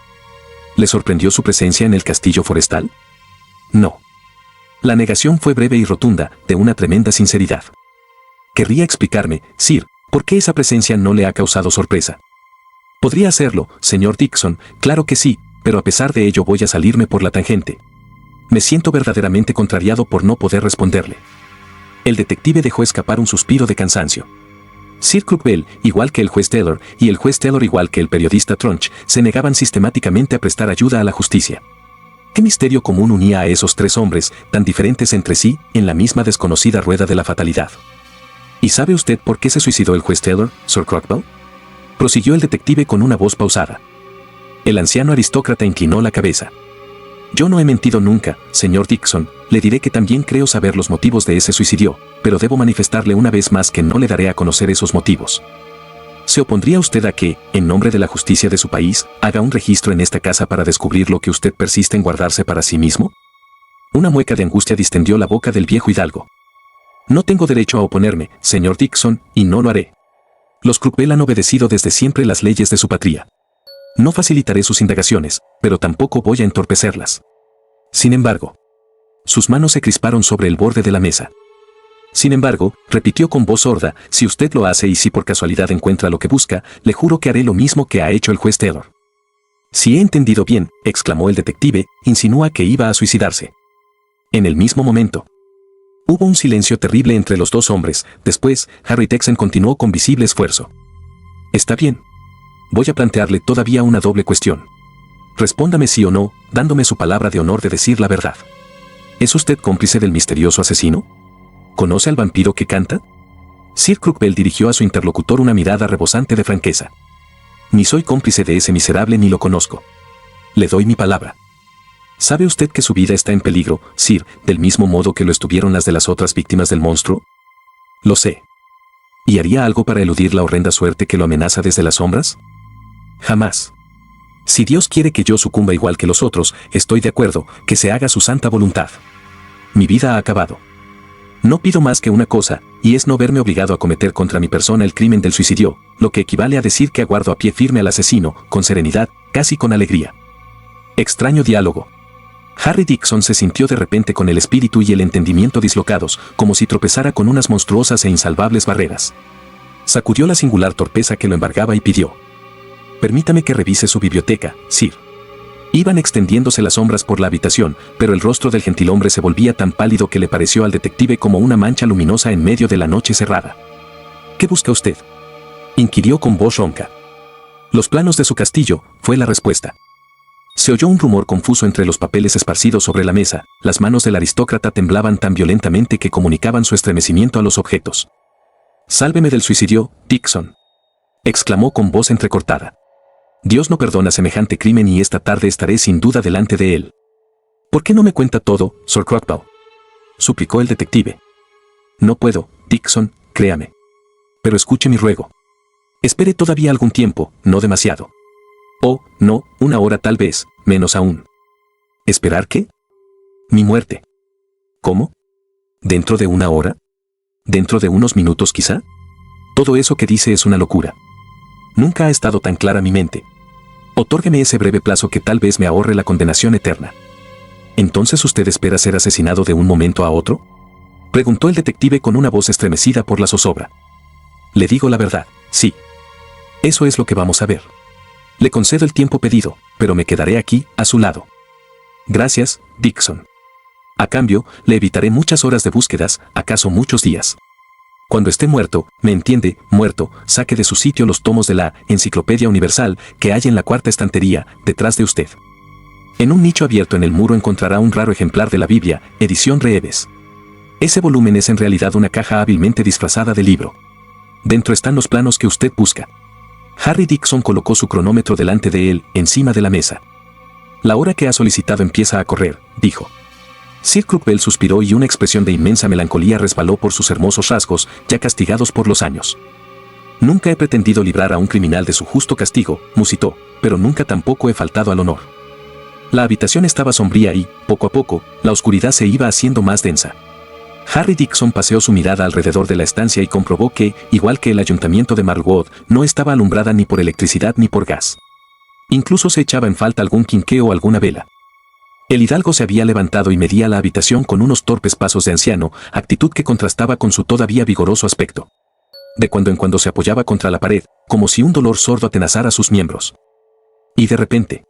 «¿Le sorprendió su presencia en el castillo forestal?». «No». La negación fue breve y rotunda, de una tremenda sinceridad. «¿Querría explicarme, Sir, por qué esa presencia no le ha causado sorpresa?». «Podría hacerlo, señor Dixon, claro que sí, pero a pesar de ello voy a salirme por la tangente. Me siento verdaderamente contrariado por no poder responderle». El detective dejó escapar un suspiro de cansancio. Sir Crockbell, igual que el juez Taylor, y el juez Taylor igual que el periodista Trunch, se negaban sistemáticamente a prestar ayuda a la justicia. ¿Qué misterio común unía a esos tres hombres, tan diferentes entre sí, en la misma desconocida rueda de la fatalidad? ¿Y sabe usted por qué se suicidó el juez Taylor, Sir Crockbell?, prosiguió el detective con una voz pausada. El anciano aristócrata inclinó la cabeza. «Yo no he mentido nunca, señor Dixon, le diré que también creo saber los motivos de ese suicidio, pero debo manifestarle una vez más que no le daré a conocer esos motivos». ¿Se opondría usted a que, en nombre de la justicia de su país, haga un registro en esta casa para descubrir lo que usted persiste en guardarse para sí mismo? Una mueca de angustia distendió la boca del viejo hidalgo. «No tengo derecho a oponerme, señor Dixon, y no lo haré. Los Crockbell han obedecido desde siempre las leyes de su patria. No facilitaré sus indagaciones, pero tampoco voy a entorpecerlas. Sin embargo». Sus manos se crisparon sobre el borde de la mesa. «Sin embargo», repitió con voz sorda, «si usted lo hace y si por casualidad encuentra lo que busca, le juro que haré lo mismo que ha hecho el juez Taylor». «Si he entendido bien», exclamó el detective, «insinúa que iba a suicidarse». En el mismo momento, hubo un silencio terrible entre los dos hombres. Después, Harry Dixon continuó con visible esfuerzo. «Está bien. Voy a plantearle todavía una doble cuestión. Respóndame sí o no, dándome su palabra de honor de decir la verdad. ¿Es usted cómplice del misterioso asesino? ¿Conoce al vampiro que canta?». Sir Crockbell dirigió a su interlocutor una mirada rebosante de franqueza. «Ni soy cómplice de ese miserable ni lo conozco. Le doy mi palabra». «¿Sabe usted que su vida está en peligro, Sir, del mismo modo que lo estuvieron las de las otras víctimas del monstruo?». «Lo sé». «¿Y haría algo para eludir la horrenda suerte que lo amenaza desde las sombras?». «Jamás. Si Dios quiere que yo sucumba igual que los otros, estoy de acuerdo, que se haga su santa voluntad. Mi vida ha acabado. No pido más que una cosa, y es no verme obligado a cometer contra mi persona el crimen del suicidio, lo que equivale a decir que aguardo a pie firme al asesino, con serenidad, casi con alegría». Extraño diálogo. Harry Dixon se sintió de repente con el espíritu y el entendimiento dislocados, como si tropezara con unas monstruosas e insalvables barreras. Sacudió la singular torpeza que lo embargaba y pidió: «Permítame que revise su biblioteca, Sir». Iban extendiéndose las sombras por la habitación, pero el rostro del gentilhombre se volvía tan pálido que le pareció al detective como una mancha luminosa en medio de la noche cerrada. «¿Qué busca usted?», inquirió con voz ronca. «Los planos de su castillo», fue la respuesta. Se oyó un rumor confuso entre los papeles esparcidos sobre la mesa. Las manos del aristócrata temblaban tan violentamente que comunicaban su estremecimiento a los objetos. «Sálveme del suicidio, Dixon», exclamó con voz entrecortada. «Dios no perdona semejante crimen y esta tarde estaré sin duda delante de él». «¿Por qué no me cuenta todo, Sir Crockbell?», suplicó el detective. «No puedo, Dixon, créame. Pero escuche mi ruego. Espere todavía algún tiempo, no demasiado. Oh, no, 1 hora tal vez, menos aún. ¿Esperar qué? Mi muerte. ¿Cómo? ¿Dentro de 1 hora? ¿Dentro de unos minutos quizá? Todo eso que dice es una locura. Nunca ha estado tan clara mi mente. Otórgueme ese breve plazo que tal vez me ahorre la condenación eterna. ¿Entonces usted espera ser asesinado de un momento a otro? Preguntó el detective con una voz estremecida por la zozobra. Le digo la verdad, sí. Eso es lo que vamos a ver. Le concedo el tiempo pedido, pero me quedaré aquí, a su lado. Gracias, Dixon. A cambio, le evitaré muchas horas de búsquedas, acaso muchos días. Cuando esté muerto, me entiende, muerto, saque de su sitio los tomos de la Enciclopedia Universal que hay en la 4ª estantería, detrás de usted. En un nicho abierto en el muro encontrará un raro ejemplar de la Biblia, edición Reeves. Ese volumen es en realidad una caja hábilmente disfrazada de libro. Dentro están los planos que usted busca. Harry Dixon colocó su cronómetro delante de él, encima de la mesa. La hora que ha solicitado empieza a correr, dijo. Sir Crookwell suspiró y una expresión de inmensa melancolía resbaló por sus hermosos rasgos, ya castigados por los años. Nunca he pretendido librar a un criminal de su justo castigo, musitó, pero nunca tampoco he faltado al honor. La habitación estaba sombría y, poco a poco, la oscuridad se iba haciendo más densa. Harry Dixon paseó su mirada alrededor de la estancia y comprobó que, igual que el ayuntamiento de Marlwood, no estaba alumbrada ni por electricidad ni por gas. Incluso se echaba en falta algún quinqué o alguna vela. El hidalgo se había levantado y medía la habitación con unos torpes pasos de anciano, actitud que contrastaba con su todavía vigoroso aspecto. De cuando en cuando se apoyaba contra la pared, como si un dolor sordo atenazara sus miembros. Y de repente,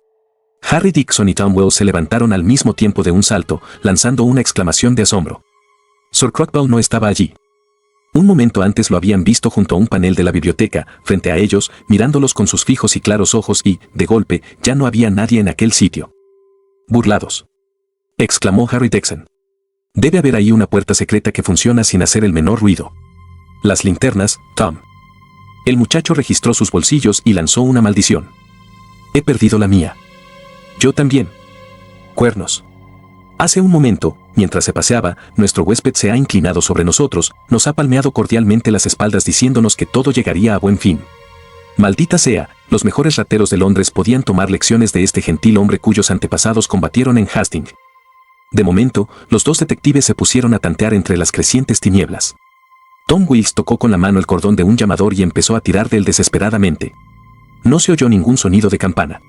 Harry Dixon y Tom Wells se levantaron al mismo tiempo de un salto, lanzando una exclamación de asombro. Sir Crookwell no estaba allí. Un momento antes lo habían visto junto a un panel de la biblioteca, frente a ellos, mirándolos con sus fijos y claros ojos y, de golpe, ya no había nadie en aquel sitio. «Burlados», exclamó Harry Dixon. «Debe haber ahí una puerta secreta que funciona sin hacer el menor ruido. Las linternas, Tom». El muchacho registró sus bolsillos y lanzó una maldición. «He perdido la mía». «Yo también». «Cuernos». Hace un momento, mientras se paseaba, nuestro huésped se ha inclinado sobre nosotros, nos ha palmeado cordialmente las espaldas diciéndonos que todo llegaría a buen fin. Maldita sea, los mejores rateros de Londres podían tomar lecciones de este gentil hombre cuyos antepasados combatieron en Hastings. De momento, los dos detectives se pusieron a tantear entre las crecientes tinieblas. Tom Wills tocó con la mano el cordón de un llamador y empezó a tirar de él desesperadamente. No se oyó ningún sonido de campana.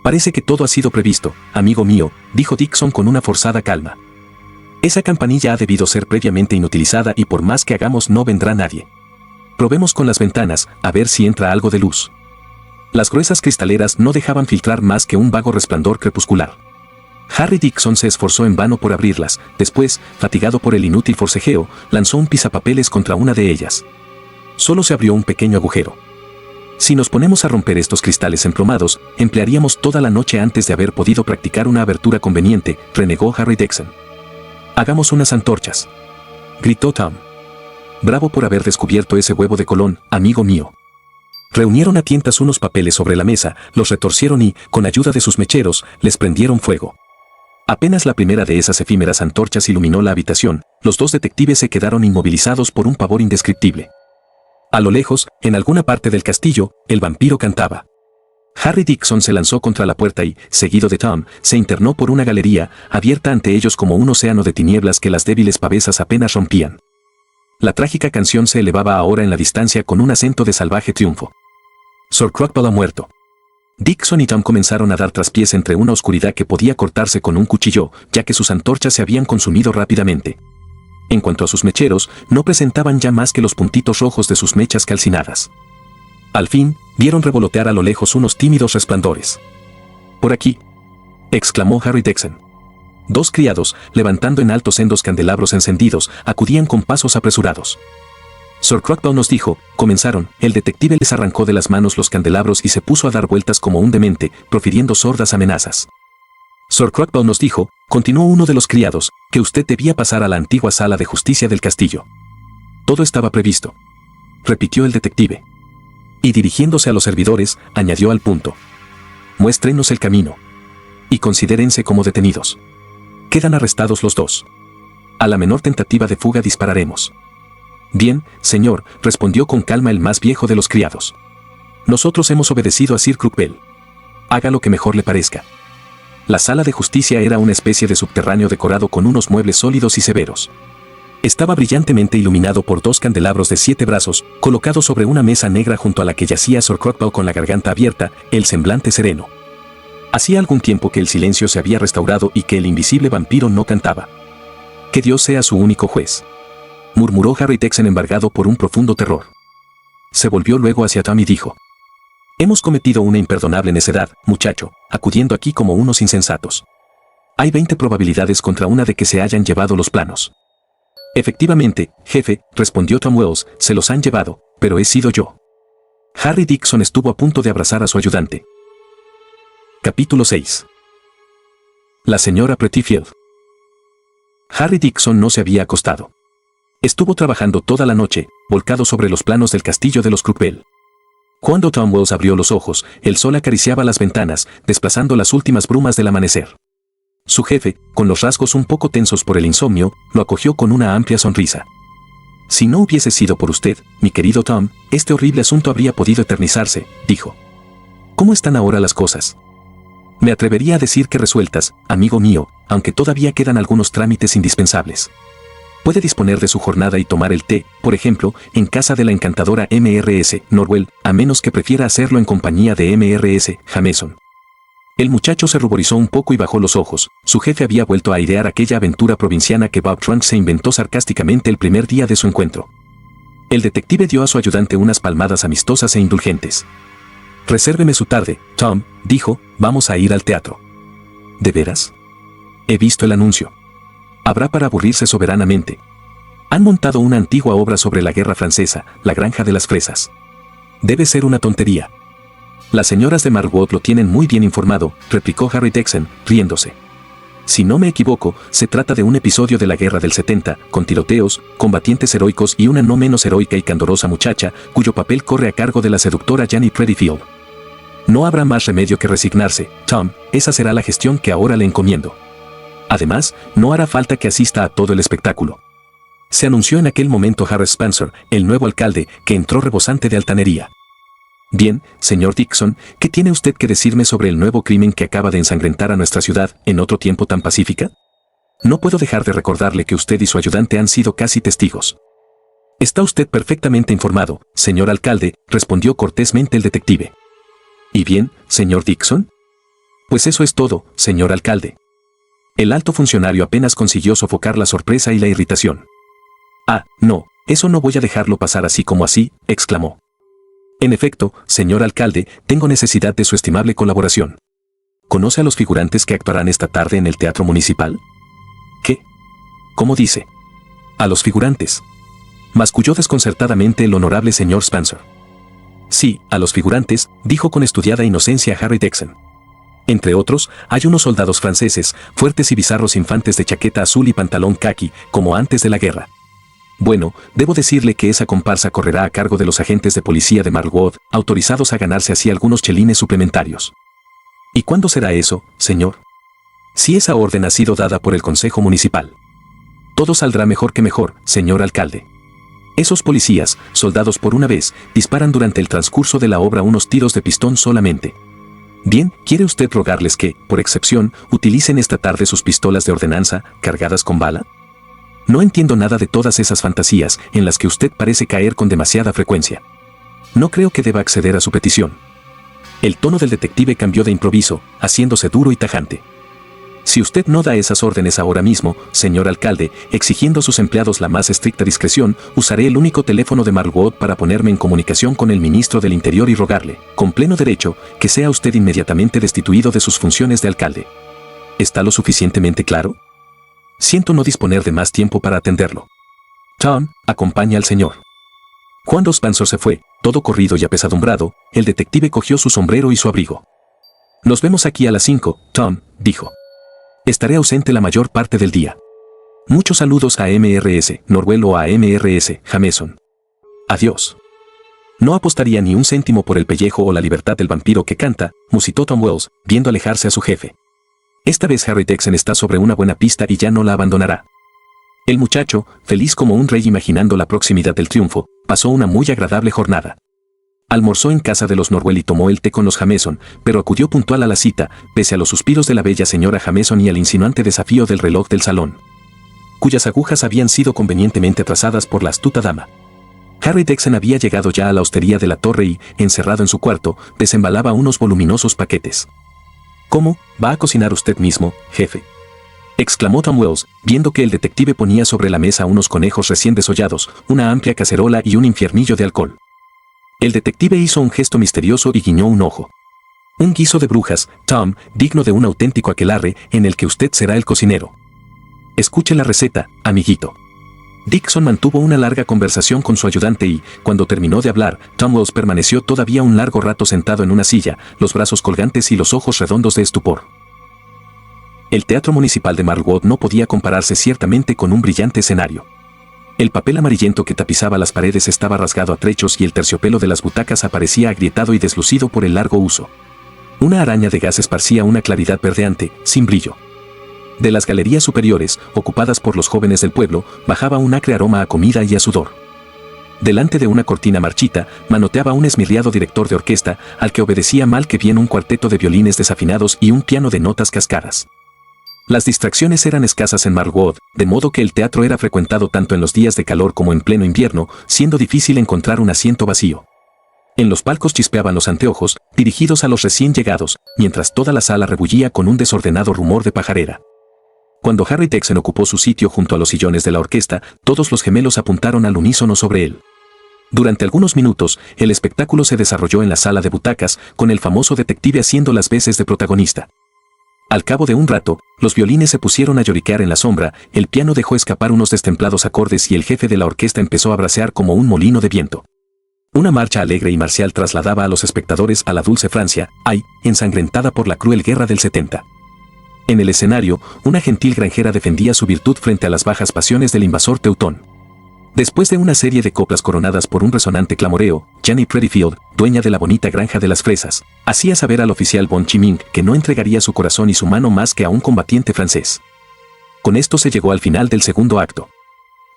«Parece que todo ha sido previsto, amigo mío», dijo Dixon con una forzada calma. «Esa campanilla ha debido ser previamente inutilizada y por más que hagamos no vendrá nadie. Probemos con las ventanas, a ver si entra algo de luz». Las gruesas cristaleras no dejaban filtrar más que un vago resplandor crepuscular. Harry Dixon se esforzó en vano por abrirlas, después, fatigado por el inútil forcejeo, lanzó un pisapapeles contra una de ellas. Solo se abrió un pequeño agujero. «Si nos ponemos a romper estos cristales emplomados, emplearíamos toda la noche antes de haber podido practicar una abertura conveniente», renegó Harry Dixon. «Hagamos unas antorchas», gritó Tom. «Bravo por haber descubierto ese huevo de Colón, amigo mío». Reunieron a tientas unos papeles sobre la mesa, los retorcieron y, con ayuda de sus mecheros, les prendieron fuego. Apenas la primera de esas efímeras antorchas iluminó la habitación, los dos detectives se quedaron inmovilizados por un pavor indescriptible. A lo lejos, en alguna parte del castillo, el vampiro cantaba. Harry Dixon se lanzó contra la puerta y, seguido de Tom, se internó por una galería, abierta ante ellos como un océano de tinieblas que las débiles pavesas apenas rompían. La trágica canción se elevaba ahora en la distancia con un acento de salvaje triunfo. Sir Crookwell ha muerto. Dixon y Tom comenzaron a dar traspiés entre una oscuridad que podía cortarse con un cuchillo, ya que sus antorchas se habían consumido rápidamente. En cuanto a sus mecheros, no presentaban ya más que los puntitos rojos de sus mechas calcinadas. Al fin, vieron revolotear a lo lejos unos tímidos resplandores. «Por aquí», exclamó Harry Dixon. Dos criados, levantando en alto sendos candelabros encendidos, acudían con pasos apresurados. «Sir Crookwell nos dijo», comenzaron, el detective les arrancó de las manos los candelabros y se puso a dar vueltas como un demente, profiriendo sordas amenazas. «Sir Crookwell nos dijo», continuó uno de los criados, «que usted debía pasar a la antigua sala de justicia del castillo». «Todo estaba previsto», repitió el detective. Y dirigiéndose a los servidores, añadió al punto. «Muéstrenos el camino. Y considérense como detenidos. Quedan arrestados los dos. A la menor tentativa de fuga dispararemos». «Bien, señor», respondió con calma el más viejo de los criados. «Nosotros hemos obedecido a Sir Crookwell». Haga lo que mejor le parezca. La sala de justicia era una especie de subterráneo decorado con unos muebles sólidos y severos. Estaba brillantemente iluminado por 2 candelabros de 7 brazos, colocados sobre una mesa negra junto a la que yacía Sir Crockwell con la garganta abierta, el semblante sereno. Hacía algún tiempo que el silencio se había restaurado y que el invisible vampiro no cantaba. Que Dios sea su único juez, murmuró Harry Dexter embargado por un profundo terror. Se volvió luego hacia Tom y dijo: hemos cometido una imperdonable necedad, muchacho, acudiendo aquí como unos insensatos. Hay 20 probabilidades contra una de que se hayan llevado los planos. Efectivamente, jefe, respondió Tom Wells, se los han llevado, pero he sido yo. Harry Dixon estuvo a punto de abrazar a su ayudante. Capítulo 6. La señora Prettyfield. Harry Dixon no se había acostado. Estuvo trabajando toda la noche, volcado sobre los planos del castillo de los Crockwell. Cuando Tom Wells abrió los ojos, el sol acariciaba las ventanas, desplazando las últimas brumas del amanecer. Su jefe, con los rasgos un poco tensos por el insomnio, lo acogió con una amplia sonrisa. Si no hubiese sido por usted, mi querido Tom, este horrible asunto habría podido eternizarse, dijo. ¿Cómo están ahora las cosas? Me atrevería a decir que resueltas, amigo mío, aunque todavía quedan algunos trámites indispensables. Puede disponer de su jornada y tomar el té, por ejemplo, en casa de la encantadora Mrs. Norwell, a menos que prefiera hacerlo en compañía de Mrs. Jameson. El muchacho se ruborizó un poco y bajó los ojos. Su jefe había vuelto a idear aquella aventura provinciana que Bob Trunk se inventó sarcásticamente el primer día de su encuentro. El detective dio a su ayudante unas palmadas amistosas e indulgentes. Resérveme su tarde, Tom, dijo, vamos a ir al teatro. ¿De veras? He visto el anuncio. Habrá para aburrirse soberanamente. Han montado una antigua obra sobre la guerra francesa, La granja de las fresas. Debe ser una tontería. Las señoras de Marwood lo tienen muy bien informado, replicó Harry Dexter, riéndose. Si no me equivoco, se trata de un episodio de la guerra del 70, con tiroteos, combatientes heroicos y una no menos heroica y candorosa muchacha, cuyo papel corre a cargo de la seductora Janet Prettyfield. No habrá más remedio que resignarse, Tom, esa será la gestión que ahora le encomiendo. Además, no hará falta que asista a todo el espectáculo. Se anunció en aquel momento Harry Spencer, el nuevo alcalde, que entró rebosante de altanería. Bien, señor Dixon, ¿qué tiene usted que decirme sobre el nuevo crimen que acaba de ensangrentar a nuestra ciudad en otro tiempo tan pacífica? No puedo dejar de recordarle que usted y su ayudante han sido casi testigos. Está usted perfectamente informado, señor alcalde, respondió cortésmente el detective. ¿Y bien, señor Dixon? Pues eso es todo, señor alcalde. El alto funcionario apenas consiguió sofocar la sorpresa y la irritación. Ah, no, eso no voy a dejarlo pasar así como así, exclamó. En efecto, señor alcalde, tengo necesidad de su estimable colaboración. ¿Conoce a los figurantes que actuarán esta tarde en el teatro municipal? ¿Qué? ¿Cómo dice? A los figurantes. Masculló desconcertadamente el honorable señor Spencer. Sí, a los figurantes, dijo con estudiada inocencia Harry Dexter. Entre otros, hay unos soldados franceses, fuertes y bizarros infantes de chaqueta azul y pantalón caqui, como antes de la guerra. Bueno, debo decirle que esa comparsa correrá a cargo de los agentes de policía de Marwood, autorizados a ganarse así algunos chelines suplementarios. ¿Y cuándo será eso, señor? Si esa orden ha sido dada por el Consejo Municipal. Todo saldrá mejor que mejor, señor alcalde. Esos policías, soldados por una vez, disparan durante el transcurso de la obra unos tiros de pistón solamente. Bien, ¿quiere usted rogarles que, por excepción, utilicen esta tarde sus pistolas de ordenanza, cargadas con bala? No entiendo nada de todas esas fantasías en las que usted parece caer con demasiada frecuencia. No creo que deba acceder a su petición. El tono del detective cambió de improviso, haciéndose duro y tajante. Si usted no da esas órdenes ahora mismo, señor alcalde, exigiendo a sus empleados la más estricta discreción, usaré el único teléfono de Marwood para ponerme en comunicación con el ministro del Interior y rogarle, con pleno derecho, que sea usted inmediatamente destituido de sus funciones de alcalde. ¿Está lo suficientemente claro? Siento no disponer de más tiempo para atenderlo. Tom, acompaña al señor. Cuando Spencer se fue, todo corrido y apesadumbrado, el detective cogió su sombrero y su abrigo. Nos vemos aquí a las 5, Tom, dijo. Estaré ausente la mayor parte del día. Muchos saludos a Mrs. Norwell o a Mrs. Jameson. Adiós. No apostaría ni un céntimo por el pellejo o la libertad del vampiro que canta, musitó Tom Wells, viendo alejarse a su jefe. Esta vez Harry Dexter está sobre una buena pista y ya no la abandonará. El muchacho, feliz como un rey imaginando la proximidad del triunfo, pasó una muy agradable jornada. Almorzó en casa de los Norwell y tomó el té con los Jameson, pero acudió puntual a la cita, pese a los suspiros de la bella señora Jameson y al insinuante desafío del reloj del salón, cuyas agujas habían sido convenientemente trazadas por la astuta dama. Harry Dexter había llegado ya a la hostería de la torre y, encerrado en su cuarto, desembalaba unos voluminosos paquetes. «¿Cómo? ¿Va a cocinar usted mismo, jefe?», exclamó Tom Wells, viendo que el detective ponía sobre la mesa unos conejos recién desollados, una amplia cacerola y un infiernillo de alcohol. El detective hizo un gesto misterioso y guiñó un ojo. «Un guiso de brujas, Tom, digno de un auténtico aquelarre, en el que usted será el cocinero. Escuche la receta, amiguito». Dixon mantuvo una larga conversación con su ayudante y, cuando terminó de hablar, Tom Wells permaneció todavía un largo rato sentado en una silla, los brazos colgantes y los ojos redondos de estupor. El Teatro Municipal de Marlwood no podía compararse ciertamente con un brillante escenario. El papel amarillento que tapizaba las paredes estaba rasgado a trechos y el terciopelo de las butacas aparecía agrietado y deslucido por el largo uso. Una araña de gas esparcía una claridad verdeante, sin brillo. De las galerías superiores, ocupadas por los jóvenes del pueblo, bajaba un acre aroma a comida y a sudor. Delante de una cortina marchita, manoteaba un esmirriado director de orquesta, al que obedecía mal que bien un cuarteto de violines desafinados y un piano de notas cascadas. Las distracciones eran escasas en Marlwood, de modo que el teatro era frecuentado tanto en los días de calor como en pleno invierno, siendo difícil encontrar un asiento vacío. En los palcos chispeaban los anteojos, dirigidos a los recién llegados, mientras toda la sala rebullía con un desordenado rumor de pajarera. Cuando Harry Dexter ocupó su sitio junto a los sillones de la orquesta, todos los gemelos apuntaron al unísono sobre él. Durante algunos minutos, el espectáculo se desarrolló en la sala de butacas, con el famoso detective haciendo las veces de protagonista. Al cabo de un rato, los violines se pusieron a lloriquear en la sombra, el piano dejó escapar unos destemplados acordes y el jefe de la orquesta empezó a bracear como un molino de viento. Una marcha alegre y marcial trasladaba a los espectadores a la dulce Francia, ensangrentada por la cruel guerra del 70. En el escenario, una gentil granjera defendía su virtud frente a las bajas pasiones del invasor teutón. Después de una serie de coplas coronadas por un resonante clamoreo, Janie Prettyfield, dueña de la bonita granja de las fresas, hacía saber al oficial Bon Chiming que no entregaría su corazón y su mano más que a un combatiente francés. Con esto se llegó al final del segundo acto.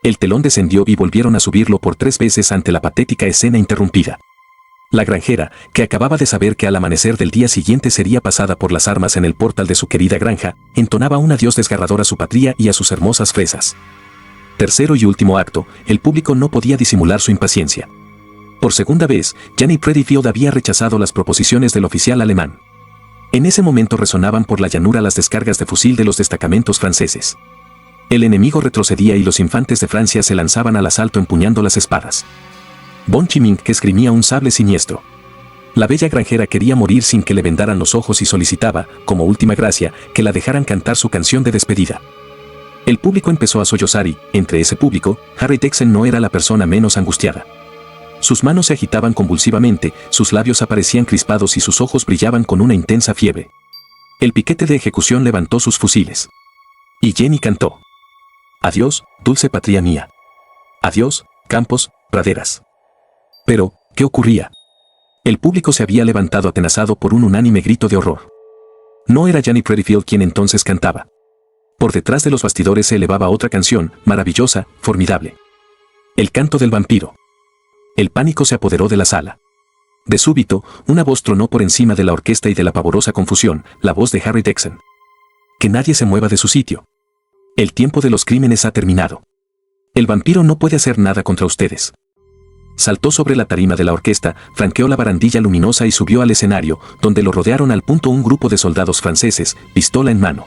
El telón descendió y volvieron a subirlo por 3 veces ante la patética escena interrumpida. La granjera, que acababa de saber que al amanecer del día siguiente sería pasada por las armas en el portal de su querida granja, entonaba un adiós desgarrador a su patria y a sus hermosas fresas. Tercero y último acto, el público no podía disimular su impaciencia. Por segunda vez, Janie Prettyfield había rechazado las proposiciones del oficial alemán. En ese momento resonaban por la llanura las descargas de fusil de los destacamentos franceses. El enemigo retrocedía y los infantes de Francia se lanzaban al asalto empuñando las espadas. Bon Chiming que esgrimía un sable siniestro. La bella granjera quería morir sin que le vendaran los ojos y solicitaba, como última gracia, que la dejaran cantar su canción de despedida. El público empezó a sollozar y, entre ese público, Harry Dexter no era la persona menos angustiada. Sus manos se agitaban convulsivamente, sus labios aparecían crispados y sus ojos brillaban con una intensa fiebre. El piquete de ejecución levantó sus fusiles. Y Jenny cantó: «Adiós, dulce patria mía. Adiós, campos, praderas». Pero, ¿qué ocurría? El público se había levantado atenazado por un unánime grito de horror. No era Janie Prettyfield quien entonces cantaba. Por detrás de los bastidores se elevaba otra canción, maravillosa, formidable. El canto del vampiro. El pánico se apoderó de la sala. De súbito, una voz tronó por encima de la orquesta y de la pavorosa confusión, la voz de Harry Dexter. Que nadie se mueva de su sitio. El tiempo de los crímenes ha terminado. El vampiro no puede hacer nada contra ustedes. Saltó sobre la tarima de la orquesta, franqueó la barandilla luminosa y subió al escenario, donde lo rodearon al punto un grupo de soldados franceses, pistola en mano.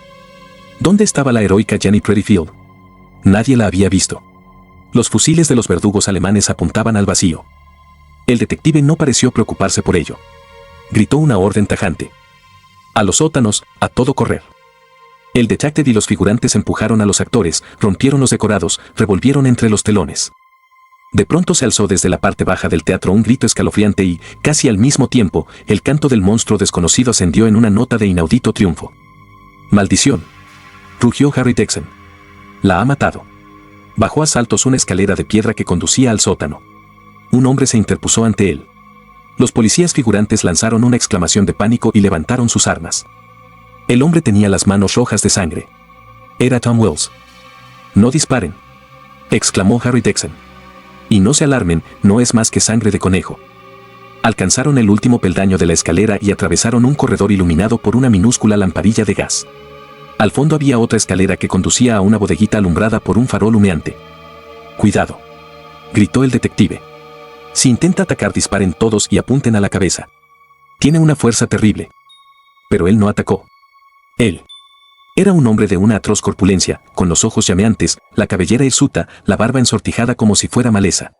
¿Dónde estaba la heroica Janie Prettyfield? Nadie la había visto. Los fusiles de los verdugos alemanes apuntaban al vacío. El detective no pareció preocuparse por ello. Gritó una orden tajante: «A los sótanos, a todo correr». El detective y los figurantes empujaron a los actores, rompieron los decorados, revolvieron entre los telones. De pronto se alzó desde la parte baja del teatro un grito escalofriante y, casi al mismo tiempo, el canto del monstruo desconocido ascendió en una nota de inaudito triunfo. «¡Maldición!», rugió Harry Dexter. «La ha matado». Bajó a saltos una escalera de piedra que conducía al sótano. Un hombre se interpuso ante él. Los policías figurantes lanzaron una exclamación de pánico y levantaron sus armas. El hombre tenía las manos rojas de sangre. Era Tom Wells. «No disparen», exclamó Harry Dexter. «Y no se alarmen, no es más que sangre de conejo». Alcanzaron el último peldaño de la escalera y atravesaron un corredor iluminado por una minúscula lamparilla de gas. Al fondo había otra escalera que conducía a una bodeguita alumbrada por un farol humeante. «Cuidado», gritó el detective. «Si intenta atacar, disparen todos y apunten a la cabeza. Tiene una fuerza terrible». Pero él no atacó. Él era un hombre de una atroz corpulencia, con los ojos llameantes, la cabellera hirsuta, la barba ensortijada como si fuera maleza.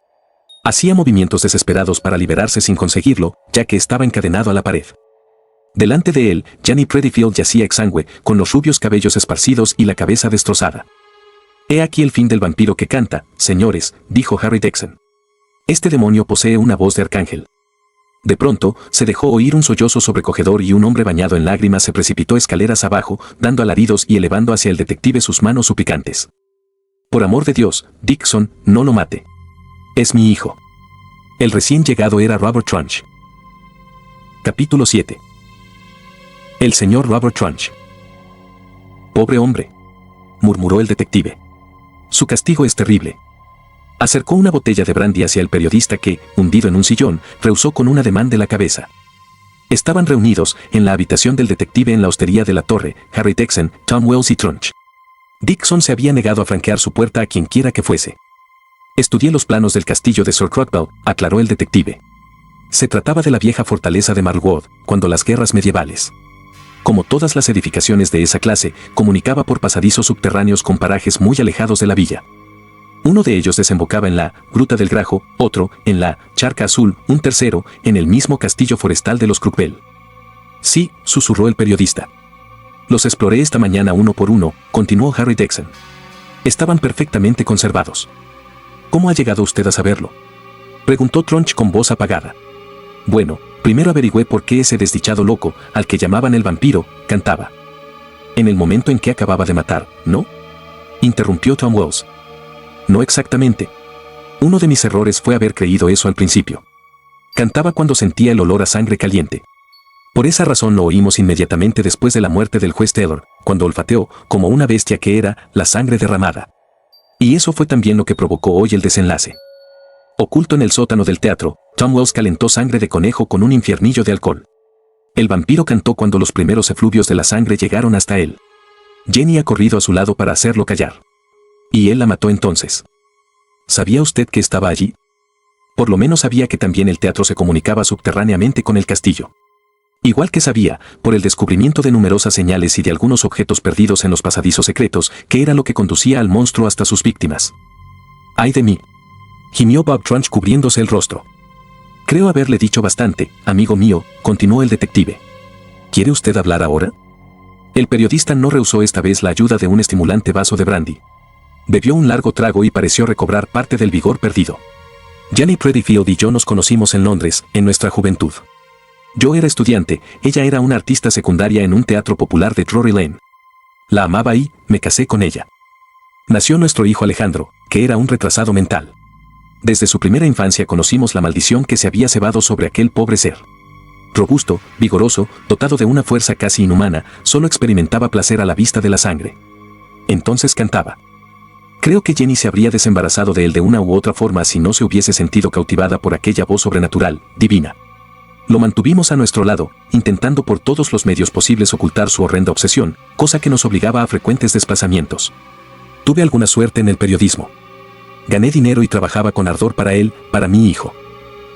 Hacía movimientos desesperados para liberarse sin conseguirlo, ya que estaba encadenado a la pared. Delante de él, Gianni Predifield yacía exangüe, con los rubios cabellos esparcidos y la cabeza destrozada. «He aquí el fin del vampiro que canta, señores», dijo Harry Dexon. «Este demonio posee una voz de arcángel». De pronto, se dejó oír un sollozo sobrecogedor y un hombre bañado en lágrimas se precipitó escaleras abajo, dando alaridos y elevando hacia el detective sus manos suplicantes. «Por amor de Dios, Dixon, no lo mate. Es mi hijo». El recién llegado era Robert Trunch. Capítulo 7. El señor Robert Trunch. «Pobre hombre», murmuró el detective. «Su castigo es terrible». Acercó una botella de brandy hacia el periodista que, hundido en un sillón, rehusó con un ademán de la cabeza. Estaban reunidos, en la habitación del detective en la hostería de la torre, Harry Dexon, Tom Wells y Trunch. Dixon se había negado a franquear su puerta a quien quiera que fuese. «Estudié los planos del castillo de Sir Crockwell», aclaró el detective. Se trataba de la vieja fortaleza de Marlwood, cuando las guerras medievales. Como todas las edificaciones de esa clase, comunicaba por pasadizos subterráneos con parajes muy alejados de la villa. Uno de ellos desembocaba en la Gruta del Grajo, otro, en la Charca Azul, un tercero, en el mismo castillo forestal de los Crockwell. «Sí», susurró el periodista. «Los exploré esta mañana uno por uno», continuó Harry Dexon. «Estaban perfectamente conservados». «¿Cómo ha llegado usted a saberlo?», preguntó Trunch con voz apagada. «Bueno, primero averigüé por qué ese desdichado loco, al que llamaban el vampiro, cantaba». «En el momento en que acababa de matar, ¿no?», interrumpió Tom Wells. «No exactamente. Uno de mis errores fue haber creído eso al principio. Cantaba cuando sentía el olor a sangre caliente. Por esa razón lo oímos inmediatamente después de la muerte del juez Taylor, cuando olfateó, como una bestia que era, la sangre derramada. Y eso fue también lo que provocó hoy el desenlace». Oculto en el sótano del teatro, Tom Wells calentó sangre de conejo con un infiernillo de alcohol. El vampiro cantó cuando los primeros efluvios de la sangre llegaron hasta él. Jenny ha corrido a su lado para hacerlo callar. Y él la mató entonces. ¿Sabía usted que estaba allí? Por lo menos sabía que también el teatro se comunicaba subterráneamente con el castillo. Igual que sabía, por el descubrimiento de numerosas señales y de algunos objetos perdidos en los pasadizos secretos, que era lo que conducía al monstruo hasta sus víctimas. «¡Ay de mí!», gimió Bob Trunch cubriéndose el rostro. «Creo haberle dicho bastante, amigo mío», continuó el detective. «¿Quiere usted hablar ahora?». El periodista no rehusó esta vez la ayuda de un estimulante vaso de brandy. Bebió un largo trago y pareció recobrar parte del vigor perdido. «Gianni Predifield y yo nos conocimos en Londres, en nuestra juventud. Yo era estudiante, ella era una artista secundaria en un teatro popular de Drury Lane. La amaba y me casé con ella. Nació nuestro hijo Alejandro, que era un retrasado mental. Desde su primera infancia conocimos la maldición que se había cebado sobre aquel pobre ser. Robusto, vigoroso, dotado de una fuerza casi inhumana, solo experimentaba placer a la vista de la sangre. Entonces cantaba. Creo que Jenny se habría desembarazado de él de una u otra forma si no se hubiese sentido cautivada por aquella voz sobrenatural, divina. Lo mantuvimos a nuestro lado, intentando por todos los medios posibles ocultar su horrenda obsesión, cosa que nos obligaba a frecuentes desplazamientos. Tuve alguna suerte en el periodismo. Gané dinero y trabajaba con ardor para él, para mi hijo.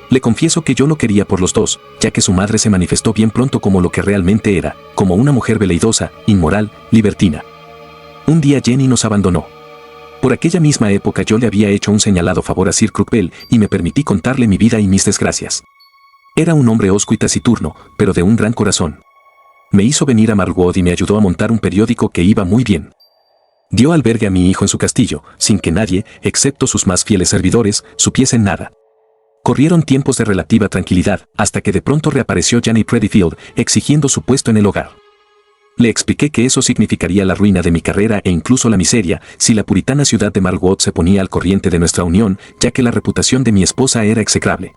Le confieso que yo lo quería por los dos, ya que su madre se manifestó bien pronto como lo que realmente era, como una mujer veleidosa, inmoral, libertina. Un día Jenny nos abandonó. Por aquella misma época yo le había hecho un señalado favor a Sir Crockwell y me permití contarle mi vida y mis desgracias. Era un hombre hosco y taciturno, pero de un gran corazón. Me hizo venir a Marlwood y me ayudó a montar un periódico que iba muy bien. Dio albergue a mi hijo en su castillo, sin que nadie, excepto sus más fieles servidores, supiesen nada. Corrieron tiempos de relativa tranquilidad, hasta que de pronto reapareció Gianni Predifield, exigiendo su puesto en el hogar. Le expliqué que eso significaría la ruina de mi carrera e incluso la miseria, si la puritana ciudad de Marlwood se ponía al corriente de nuestra unión, ya que la reputación de mi esposa era execrable.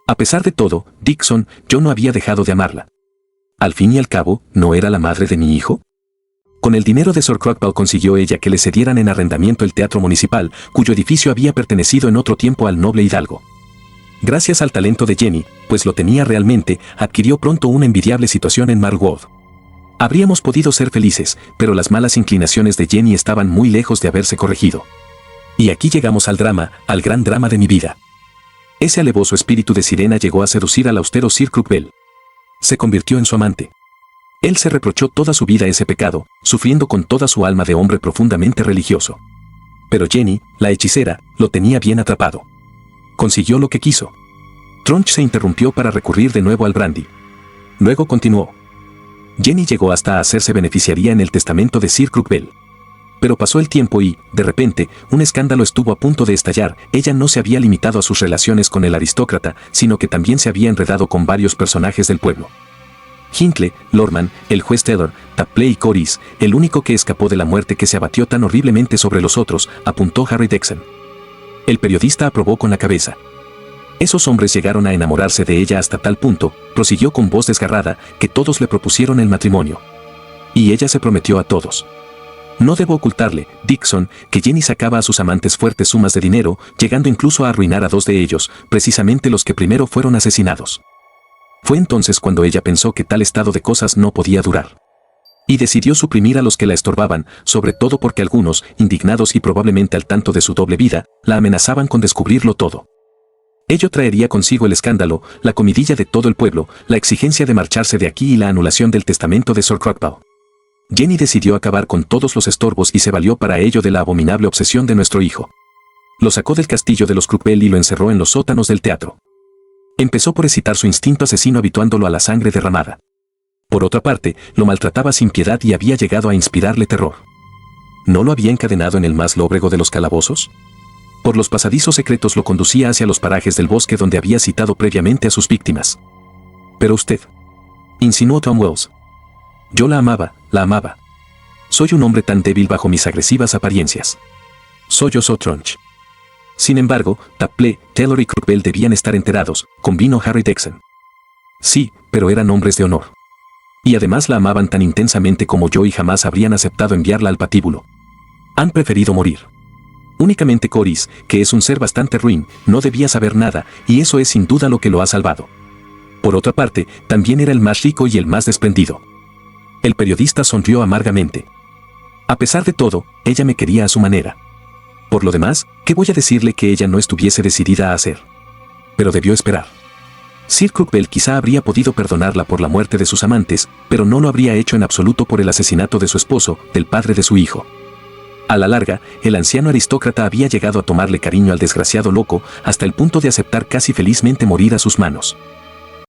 A pesar de todo, Dixon, yo no había dejado de amarla. Al fin y al cabo, ¿no era la madre de mi hijo? Con el dinero de Sir Crockwell consiguió ella que le cedieran en arrendamiento el teatro municipal, cuyo edificio había pertenecido en otro tiempo al noble hidalgo. Gracias al talento de Jenny, pues lo tenía realmente, adquirió pronto una envidiable situación en Marlwood. Habríamos podido ser felices, pero las malas inclinaciones de Jenny estaban muy lejos de haberse corregido. Y aquí llegamos al drama, al gran drama de mi vida. Ese alevoso espíritu de sirena llegó a seducir al austero Sir Crookwell. Se convirtió en su amante. Él se reprochó toda su vida ese pecado, sufriendo con toda su alma de hombre profundamente religioso. Pero Jenny, la hechicera, lo tenía bien atrapado. Consiguió lo que quiso. Tronch se interrumpió para recurrir de nuevo al brandy. Luego continuó. Jenny llegó hasta a hacerse beneficiaria en el testamento de Sir Crookwell. Pero pasó el tiempo y, de repente, un escándalo estuvo a punto de estallar. Ella no se había limitado a sus relaciones con el aristócrata, sino que también se había enredado con varios personajes del pueblo. Hinckley, Lorman, el juez Taylor, Tapley y Corys, el único que escapó de la muerte que se abatió tan horriblemente sobre los otros, apuntó Harry Dexon. El periodista aprobó con la cabeza. Esos hombres llegaron a enamorarse de ella hasta tal punto, prosiguió con voz desgarrada, que todos le propusieron el matrimonio. Y ella se prometió a todos. No debo ocultarle, Dixon, que Jenny sacaba a sus amantes fuertes sumas de dinero, llegando incluso a arruinar a 2 de ellos, precisamente los que primero fueron asesinados. Fue entonces cuando ella pensó que tal estado de cosas no podía durar. Y decidió suprimir a los que la estorbaban, sobre todo porque algunos, indignados y probablemente al tanto de su doble vida, la amenazaban con descubrirlo todo. Ello traería consigo el escándalo, la comidilla de todo el pueblo, la exigencia de marcharse de aquí y la anulación del testamento de Sir Crookwell. Jenny decidió acabar con todos los estorbos y se valió para ello de la abominable obsesión de nuestro hijo. Lo sacó del castillo de los Crookwell y lo encerró en los sótanos del teatro. Empezó por excitar su instinto asesino habituándolo a la sangre derramada. Por otra parte, lo maltrataba sin piedad y había llegado a inspirarle terror. ¿No lo había encadenado en el más lóbrego de los calabozos? Por los pasadizos secretos lo conducía hacia los parajes del bosque donde había citado previamente a sus víctimas. Pero usted, insinuó Tom Wells. Yo la amaba, la amaba. Soy un hombre tan débil bajo mis agresivas apariencias. Sollozó Tronch. Sin embargo, Tapley, Taylor y Crookwell debían estar enterados, convino Harry Dexon. Sí, pero eran hombres de honor. Y además la amaban tan intensamente como yo y jamás habrían aceptado enviarla al patíbulo. Han preferido morir. Únicamente Corys, que es un ser bastante ruin, no debía saber nada, y eso es sin duda lo que lo ha salvado. Por otra parte, también era el más rico y el más desprendido. El periodista sonrió amargamente. A pesar de todo, ella me quería a su manera. Por lo demás, ¿qué voy a decirle que ella no estuviese decidida a hacer? Pero debió esperar. Sir Crookwell quizá habría podido perdonarla por la muerte de sus amantes, pero no lo habría hecho en absoluto por el asesinato de su esposo, del padre de su hijo. A la larga, el anciano aristócrata había llegado a tomarle cariño al desgraciado loco, hasta el punto de aceptar casi felizmente morir a sus manos.